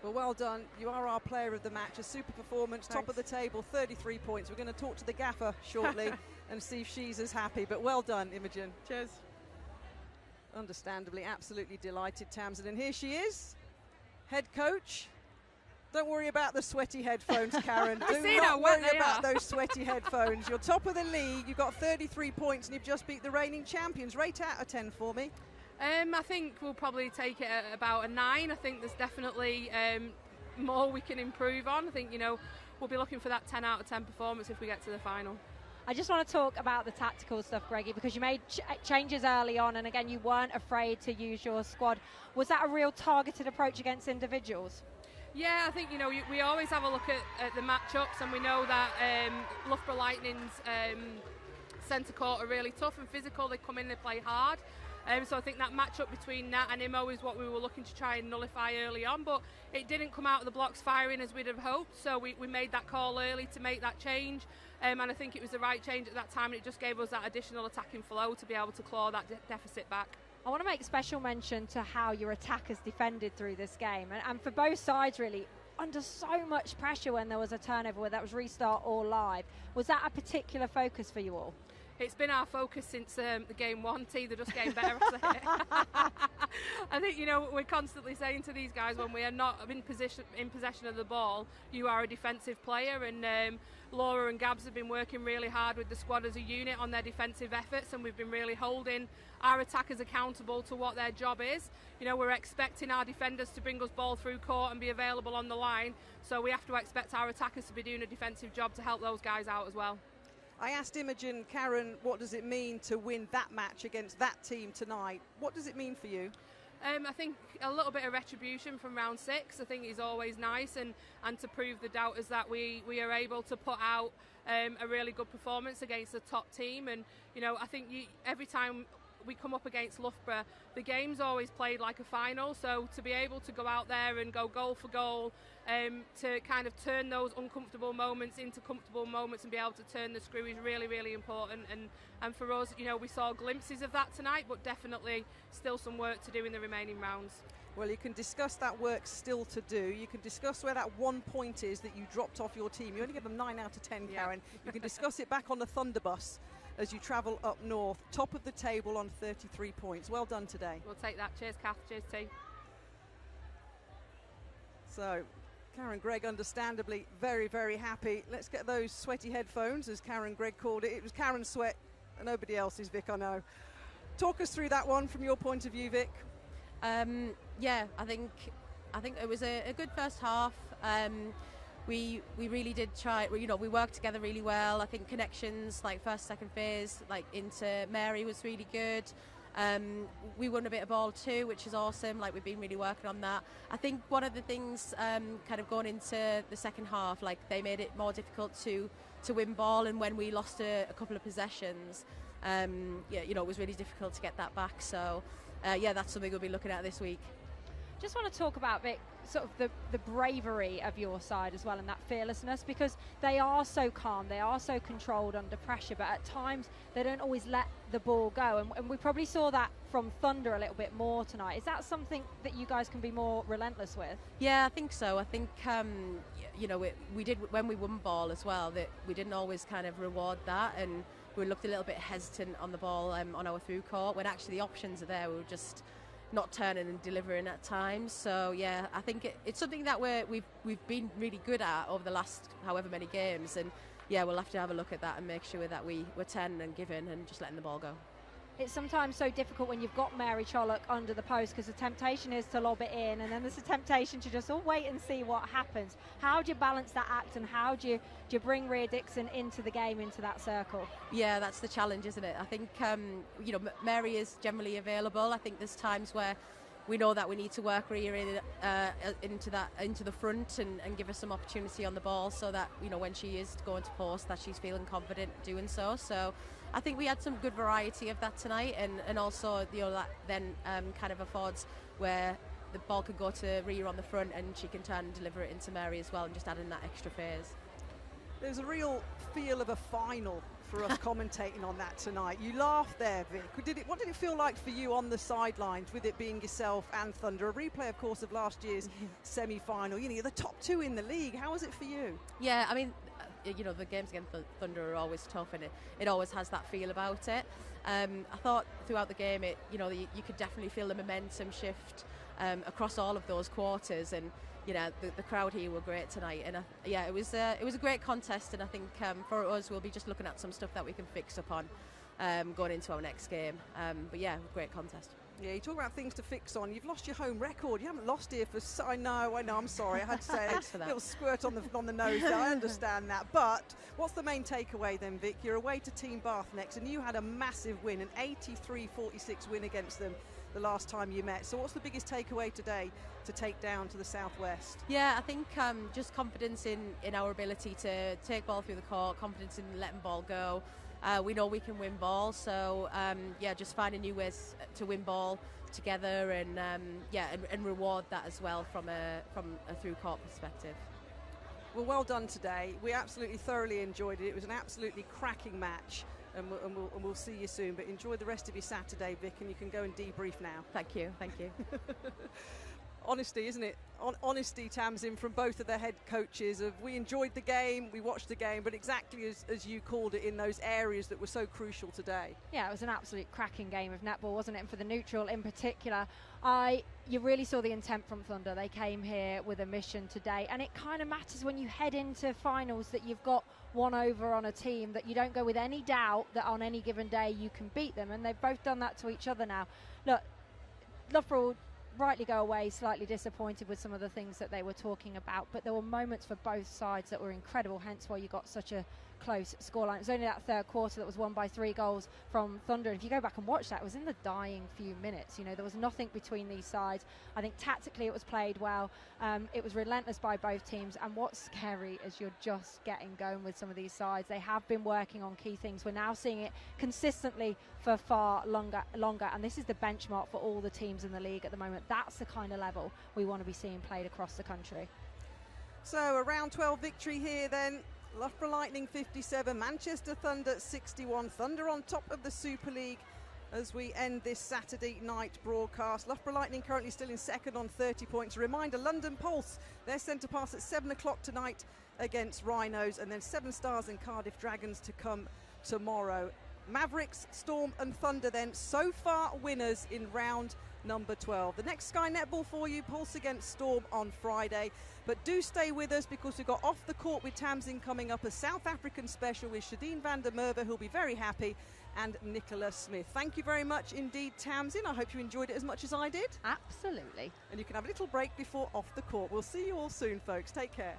Well done. You are our player of the match. A super performance. Thanks. Top of the table, 33 points. We're going to talk to the gaffer shortly and see if she's as happy. But well done, Imogen. Cheers. Understandably, absolutely delighted, Tamsin. And here she is, head coach. Don't worry about the sweaty headphones, Karen. Do not worry about those sweaty headphones. You're top of the league. You've got 33 points and you've just beat the reigning champions. Rate out of 10 for me. I think we'll probably take it at about a 9. I think there's definitely more we can improve on. I think, we'll be looking for that 10 out of 10 performance if we get to the final. I just want to talk about the tactical stuff, Greggy, because you made changes early on, and again, you weren't afraid to use your squad. Was that a real targeted approach against individuals? Yeah, I think, we always have a look at the matchups, and we know that Loughborough Lightning's centre court are really tough and physical. They come in, they play hard. So I think that matchup between Nat and Imo is what we were looking to try and nullify early on, but it didn't come out of the blocks firing as we'd have hoped, so we made that call early to make that change, and I think it was the right change at that time, and it just gave us that additional attacking flow to be able to claw that deficit back. I want to make special mention to how your attackers defended through this game, and for both sides really, under so much pressure when there was a turnover, whether that was restart or live. Was that a particular focus for you all? It's been our focus since the game one. They're just getting better at it. I think, we're constantly saying to these guys when we are not in possession of the ball, you are a defensive player, and Laura and Gabs have been working really hard with the squad as a unit on their defensive efforts, and we've been really holding our attackers accountable to what their job is. We're expecting our defenders to bring us ball through court and be available on the line, so we have to expect our attackers to be doing a defensive job to help those guys out as well. I asked Imogen, Karen, what does it mean to win that match against that team tonight? What does it mean for you? I think a little bit of retribution from round 6 I think is always nice, and to prove the doubters that we are able to put out a really good performance against the top team. And I think every time we come up against Loughborough, the game's always played like a final, so to be able to go out there and go goal for goal, to kind of turn those uncomfortable moments into comfortable moments and be able to turn the screw is really, really important. And for us, we saw glimpses of that tonight, but definitely still some work to do in the remaining rounds. Well, you can discuss that work still to do. You can discuss where that 1 point is that you dropped off your team. You only give them 9 out of 10, Karen. Yeah. You can discuss it back on the Thunder bus as you travel up north. Top of the table on 33 points. Well done today. We'll take that. Cheers, Kath. Cheers, T. So, Karen Gregg, understandably, very, very happy. Let's get those sweaty headphones, as Karen Gregg called it. It was Karen's sweat, and nobody else's, Vic, I know. Talk us through that one from your point of view, Vic. Yeah, I think I think it was a good first half. We really did try. We worked together really well. I think connections like first, second phase, like into Mary was really good. We won a bit of ball too, which is awesome. Like we've been really working on that. I think one of the things kind of going into the second half, like they made it more difficult to win ball, and when we lost a couple of possessions, it was really difficult to get that back. So that's something we'll be looking at this week. Just want to talk about, Vic, sort of the bravery of your side as well, and that fearlessness, because they are so calm, they are so controlled under pressure, but at times they don't always let the ball go, and we probably saw that from Thunder a little bit more tonight. Is that something that you guys can be more relentless with? Yeah, I think so. I think we did when we won ball as well, that we didn't always kind of reward that, and we looked a little bit hesitant on the ball on our through court, when actually the options are there. We were just not turning and delivering at times. So yeah, I think it's something that we've been really good at over the last however many games, and yeah, we'll have to have a look at that and make sure that we're 10 and giving and just letting the ball go. It's sometimes so difficult when you've got Mary Chollock under the post, because the temptation is to lob it in, and then there's a temptation to just wait and see what happens. How do you balance that act, and how do you bring Rhea Dixon into the game, into that circle? Yeah, that's the challenge, isn't it? I think Mary is generally available. I think there's times where we know that we need to work Rhea into the front and give her some opportunity on the ball, so that when she is going to post, that she's feeling confident doing so. So I think we had some good variety of that tonight, and also that then kind of affords where the ball could go to Rhea on the front, and she can turn and deliver it into Mary as well, and just add in that extra phase. There's a real feel of a final for us commentating on that tonight. You laughed there, Vic. What did it feel like for you on the sidelines, with it being yourself and Thunder? A replay, of course, of last year's semi-final. You're the top two in the league. How was it for you? Yeah, I mean, the games against Thunder are always tough, and it always has that feel about it. I thought throughout the game, you could definitely feel the momentum shift across all of those quarters, and the crowd here were great tonight, and it was a great contest, and I think for us we'll be just looking at some stuff that we can fix upon going into our next game. But yeah, great contest. Yeah, you talk about things to fix on. You've lost your home record. You haven't lost here for. I know. I'm sorry. I had to say a little squirt on the nose there. I understand that. But what's the main takeaway then, Vic? You're away to Team Bath next, and you had a massive win, an 83-46 win against them the last time you met. So what's the biggest takeaway today to take down to the Southwest? Yeah, I think just confidence in our ability to take ball through the court, confidence in letting ball go. We know we can win ball, so just finding new ways to win ball together, and reward that as well from a through court perspective. Well done today. We absolutely thoroughly enjoyed it. It was an absolutely cracking match, and we'll see you soon. But enjoy the rest of your Saturday, Vic, and you can go and debrief now. Thank you. Honesty, isn't it? Honesty, Tamsin, from both of their head coaches of we enjoyed the game, we watched the game, but exactly as you called it, in those areas that were so crucial today. Yeah, it was an absolute cracking game of netball, wasn't it? And for the neutral in particular, you really saw the intent from Thunder. They came here with a mission today, and it kind of matters when you head into finals that you've got one over on a team, that you don't go with any doubt that on any given day you can beat them, and they've both done that to each other now. Look, Loughborough rightly go away slightly disappointed with some of the things that they were talking about, but there were moments for both sides that were incredible, hence why you got such a close scoreline. It was only that third quarter that was won by 3 goals from Thunder, and if you go back and watch that, it was in the dying few minutes. There was nothing between these sides. I think tactically it was played well. It was relentless by both teams, and what's scary is you're just getting going with some of these sides. They have been working on key things. We're now seeing it consistently for far longer, and this is the benchmark for all the teams in the league at the moment. That's the kind of level we want to be seeing played across the country. So a round 12 victory here then. Loughborough Lightning 57, Manchester Thunder 61. Thunder on top of the Super League as we end this Saturday night broadcast. Loughborough Lightning currently still in second on 30 points. A reminder, London Pulse, their centre pass at 7 o'clock tonight against Rhinos, and then 7 Stars and Cardiff Dragons to come tomorrow. Mavericks, Storm and Thunder then so far winners in round number 12. The next Sky Netball for you, Pulse against Storm on Friday. But do stay with us, because we've got Off the Court with Tamsin coming up, a South African special with Shadeen van der Merwe, who'll be very happy. and Nicola Smith. Thank you very much indeed, Tamsin. I hope you enjoyed it as much as I did. Absolutely. And you can have a little break before off the court. We'll see you all soon, folks. Take care.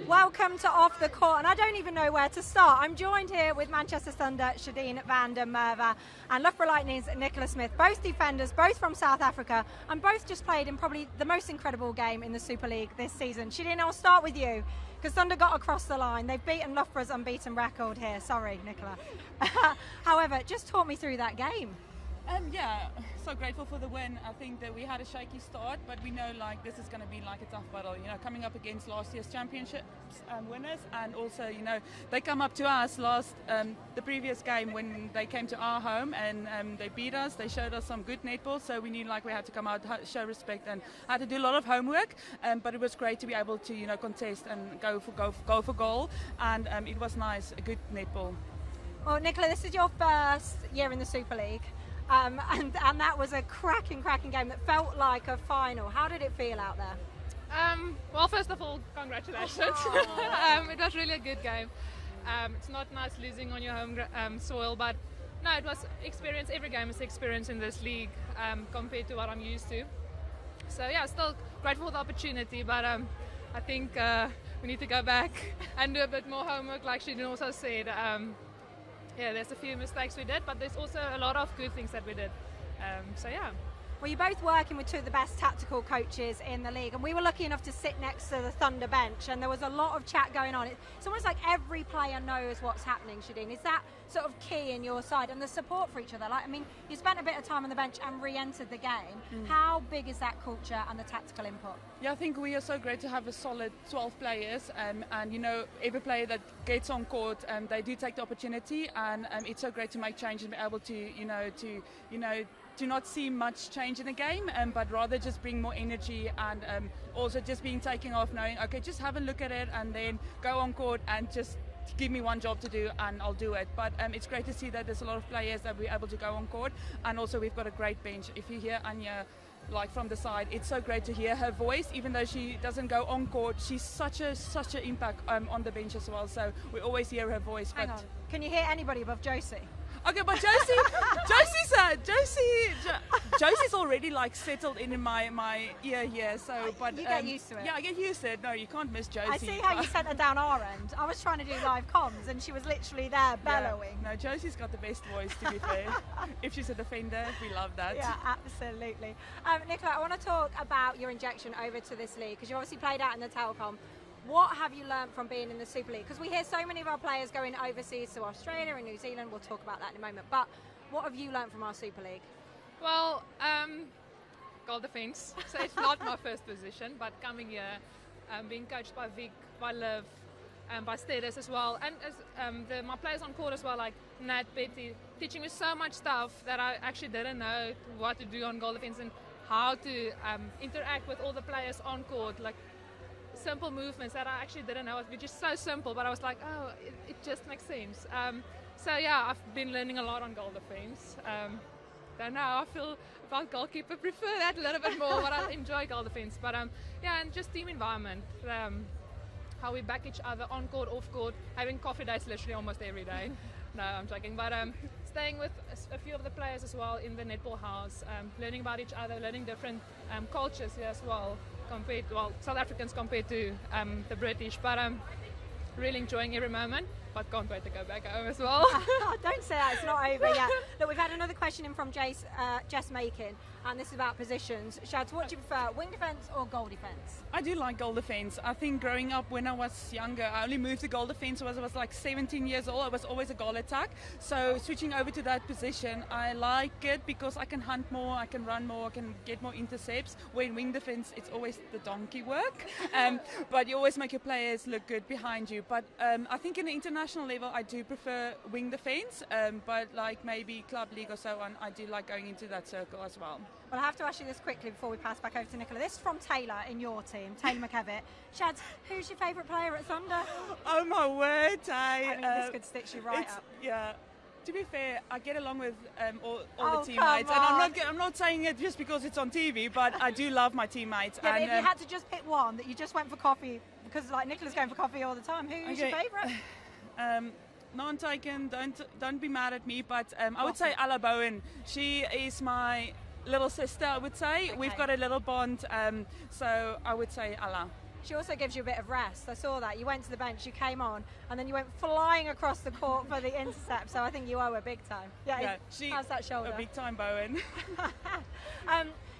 Welcome to Off the Court, and I don't even know where to start. I'm joined here with Manchester Thunder, Shadeen van der Merwe, and Loughborough Lightning's Nicola Smith, both defenders, both from South Africa, and both just played in probably the most incredible game in the Super League this season. Shadeen, I'll start with you, because Thunder got across the line. They've beaten Loughborough's unbeaten record here. Sorry, Nicola. However, just talk me through that game. Yeah, so grateful for the win. I think that we had a shaky start, but we know like this is going to be like a tough battle. You know, coming up against last year's championships winners, and also you know they come up to us the previous game when they came to our home and they beat us. They showed us some good netball, so we knew like we had to come out, show respect, and had to do a lot of homework. But it was great to be able to contest and go for goal, and it was nice, a good netball. Well, Nicola, this is your first year in the Super League. And that was a cracking game that felt like a final. How did it feel out there? Well, first of all, congratulations. It was really a good game. It's not nice losing on your home soil, but no, it was experience. Every game is experience in this league compared to what I'm used to. So yeah, still grateful for the opportunity, but I think we need to go back and do a bit more homework, like Shadeen also said. Yeah, there's a few mistakes we did, but there's also a lot of good things that we did. So yeah. Well, you're both working with two of the best tactical coaches in the league, and we were lucky enough to sit next to the Thunder bench, and there was a lot of chat going on. It's almost like every player knows what's happening, Shadeen. Is that sort of key in your side, and the support for each other? Like, I mean, you spent a bit of time on the bench and re-entered the game. How big is that culture and the tactical input? Yeah, I think we are so great to have a solid 12 players, and every player that gets on court, they do take the opportunity, and it's so great to make change and be able to do not see much change in the game, but rather just bring more energy and also just being taking off, knowing, okay, just have a look at it and then go on court and just give me one job to do and I'll do it. But it's great to see that there's a lot of players that we're able to go on court, and also we've got a great bench. If you hear Anya like from the side, it's so great to hear her voice. Even though she doesn't go on court, she's such an impact on the bench as well, so we always hear her voice. Hang on, can you hear anybody above Josie? Okay, but Josie's already like settled in my ear here, so but you get used to it. Yeah, I get used to it. No, you can't miss Josie. I see how you sent her down our end. I was trying to do live comms and she was literally there bellowing. Yeah. No, Josie's got the best voice, to be fair. If she's a defender, we love that. Yeah, absolutely. Nicola, I want to talk about your injection over to this league, because you obviously played out in the Telecom. What have you learnt from being in the Super League? Because we hear so many of our players going overseas to Australia and New Zealand. We'll talk about that in a moment. But what have you learnt from our Super League? Well, goal defence. So it's not my first position, but coming here, being coached by Vic, by Liv, by Steadis as well, and as my players on court as well, like Nat, Betty, teaching me so much stuff that I actually didn't know what to do on goal defence and how to interact with all the players on court, like simple movements that I actually didn't know, which is so simple, but I was like, oh, it just makes sense. So yeah, I've been learning a lot on goal defence. Don't know, I feel about goalkeeper, prefer that a little bit more, but I enjoy goal defence. But yeah, and just team environment, how we back each other on court, off court, having coffee dates literally almost every day. No, I'm joking, but staying with a few of the players as well in the netball house, learning about each other, learning different cultures here as well, South Africans compared to the British, but really enjoying every moment, but can't wait to go back home as well. Don't say that, it's not over yet. Look, we've had another question in from Jess Makin, and this is about positions. Shads, what do you prefer, wing defence or goal defence? I do like goal defence. I think growing up when I was younger, I only moved to goal defence when I was like 17 years old. I was always a goal attack. So switching over to that position, I like it because I can hunt more, I can run more, I can get more intercepts. When wing defence, it's always the donkey work. But you always make your players look good behind you. But I think in the international level, I do prefer wing defence. But like maybe club league or so on, I do like going into that circle as well. Well, I have to ask you this quickly before we pass back over to Nicola. This is from Taylor in your team, Taylor McKevitt. Shads, who's your favourite player at Thunder? Oh my word, I mean, this could stitch you right up. Yeah. To be fair, I get along with all the teammates, and I'm not saying it just because it's on TV, but I do love my teammates. Yeah, and, but if you had to just pick one that you just went for coffee, because like Nicola's going for coffee all the time, who's your favourite? None taken. Don't be mad at me, but I would say Ella Bowen. She is my little sister, I would say. Okay. We've got a little bond, so I would say Ella. She also gives you a bit of rest. I saw that. You went to the bench, you came on, and then you went flying across the court for the intercept. So I think you owe her big time. Yeah, how's that shoulder? A big time Bowen.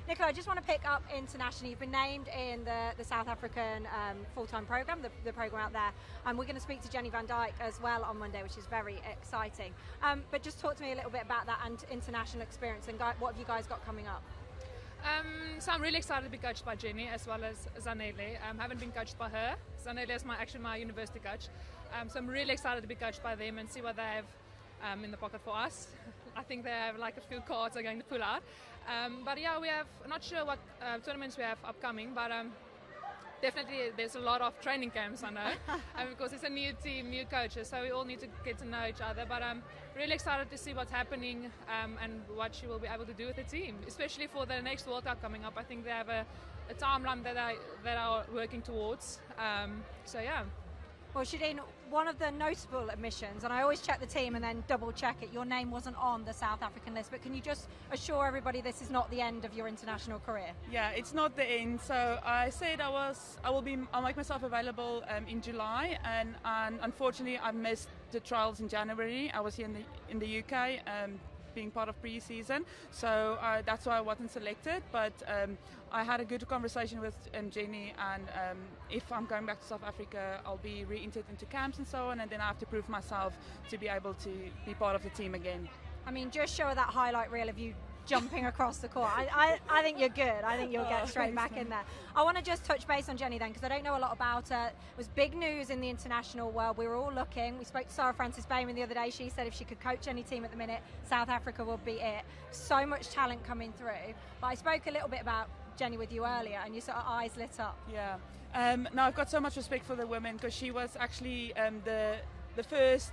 Nicola, I just want to pick up internationally. You've been named in the South African full-time programme, the programme out there. And we're going to speak to Jenny Van Dijk as well on Monday, which is very exciting. But just talk to me a little bit about that and international experience and what have you guys got coming up? So I'm really excited to be coached by Jenny as well as Zanele. Haven't been coached by her. Zanele is actually my university coach. So I'm really excited to be coached by them and see what they have in the pocket for us. I think they have like a few cards they're going to pull out. But yeah, we have, not sure what tournaments we have upcoming, but definitely there's a lot of training camps, I know. Because it's a new team, new coaches, so we all need to get to know each other. But I'm really excited to see what's happening and what she will be able to do with the team, especially for the next World Cup coming up. I think they have a timeline that are working towards. So yeah. Well, Shadeen, one of the notable admissions, and I always check the team and then double check it, your name wasn't on the South African list, but can you just assure everybody this is not the end of your international career? Yeah, it's not the end. So I said I'll make myself available in July, and unfortunately I missed the trials in January. I was here in the UK. Being part of pre-season, so that's why I wasn't selected, but I had a good conversation with Jenny, and if I'm going back to South Africa, I'll be re-entered into camps and so on, and then I have to prove myself to be able to be part of the team again. I mean, just show her that highlight reel of you jumping across the court. I think you're good. I think you'll get straight back in there. I want to just touch base on Jenny then, because I don't know a lot about her. It was big news in the international world. We were all looking. We spoke to Sarah Francis Bayman the other day. She said if she could coach any team at the minute, South Africa would be it. So much talent coming through. But I spoke a little bit about Jenny with you earlier, and your sort of eyes lit up. Yeah. No, I've got so much respect for the women, because she was actually the first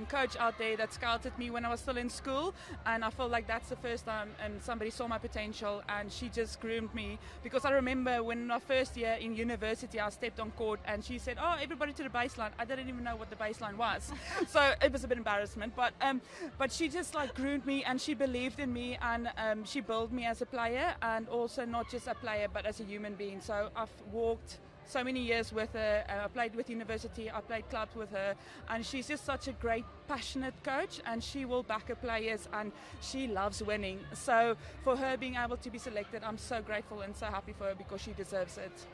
coach out there that scouted me when I was still in school, and I feel like that's the first time somebody saw my potential, and she just groomed me. Because I remember when my first year in university I stepped on court and she said, "Oh, everybody to the baseline." I didn't even know what the baseline was. So it was a bit embarrassment, but she just like groomed me, and she believed in me, and she built me as a player, and also not just a player but as a human being. So I've walked so many years with her. I played with university, I played clubs with her, and she's just such a great, passionate coach, and she will back her players, and she loves winning. So for her being able to be selected, I'm so grateful and so happy for her, because she deserves it.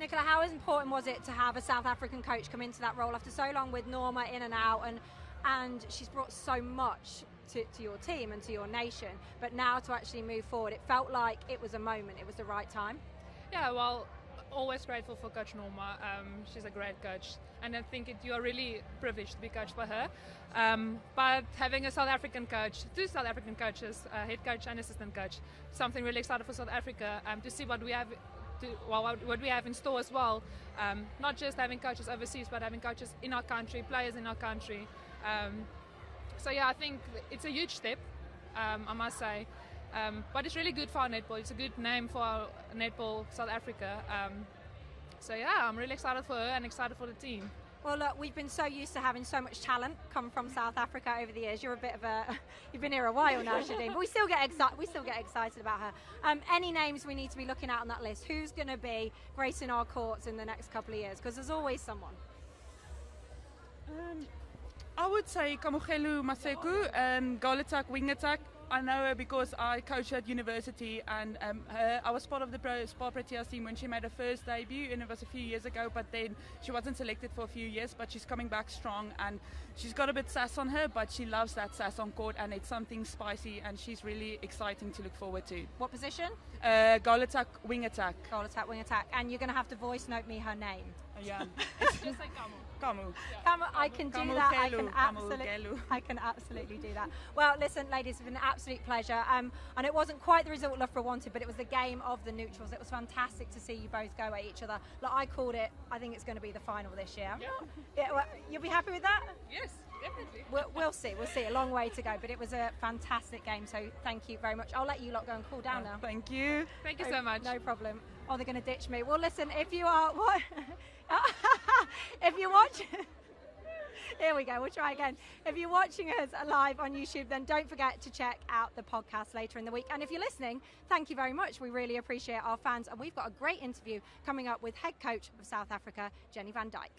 Nicola, how important was it to have a South African coach come into that role after so long with Norma in and out, and she's brought so much to your team and to your nation, but now to actually move forward, it felt like it was a moment, it was the right time? Yeah, well, always grateful for Coach Norma. She's a great coach, and I think you are really privileged to be coached by her. But having a South African coach, two South African coaches, head coach and assistant coach, something really excited for South Africa, to see what we have what we have in store as well. Not just having coaches overseas, but having coaches in our country, players in our country. So yeah, I think it's a huge step, I must say. But it's really good for our netball. It's a good name for our netball South Africa. So yeah, I'm really excited for her and excited for the team. Well, look, we've been so used to having so much talent come from South Africa over the years. You're a bit of you've been here a while now, Shadeen, but we still get excited about her. Any names we need to be looking at on that list? Who's going to be gracing our courts in the next couple of years? Because there's always someone. I would say Kamogelu Maseku, goal attack, wing attack. I know her because I coached her at university, and I was part of the Spa Proteas team when she made her first debut, and it was a few years ago, but then she wasn't selected for a few years, but she's coming back strong, and she's got a bit sass on her, but she loves that sass on court, and it's something spicy, and she's really exciting to look forward to. What position? Goal attack, wing attack. Goal attack, wing attack. And you're going to have to voice note me her name. Yeah. Just like Kamu. Kamu, I can do that. I can absolutely do that. Well, listen, ladies, it's been an absolute pleasure. And it wasn't quite the result Loughborough wanted, but it was the game of the neutrals. It was fantastic to see you both go at each other. Like I called it. I think it's going to be the final this year. Yeah. Well, you'll be happy with that? Yes, definitely. We'll see. We'll see. A long way to go, but it was a fantastic game. So thank you very much. I'll let you lot go and cool down now. Thank you. Thank you so much. No problem. Oh, they're going to ditch me. Well, listen, if you are what? If you're watching, here we go, we'll try again. If you're watching us live on YouTube, then don't forget to check out the podcast later in the week. And if you're listening, thank you very much. We really appreciate our fans. And we've got a great interview coming up with head coach of South Africa, Jenny van Dijk.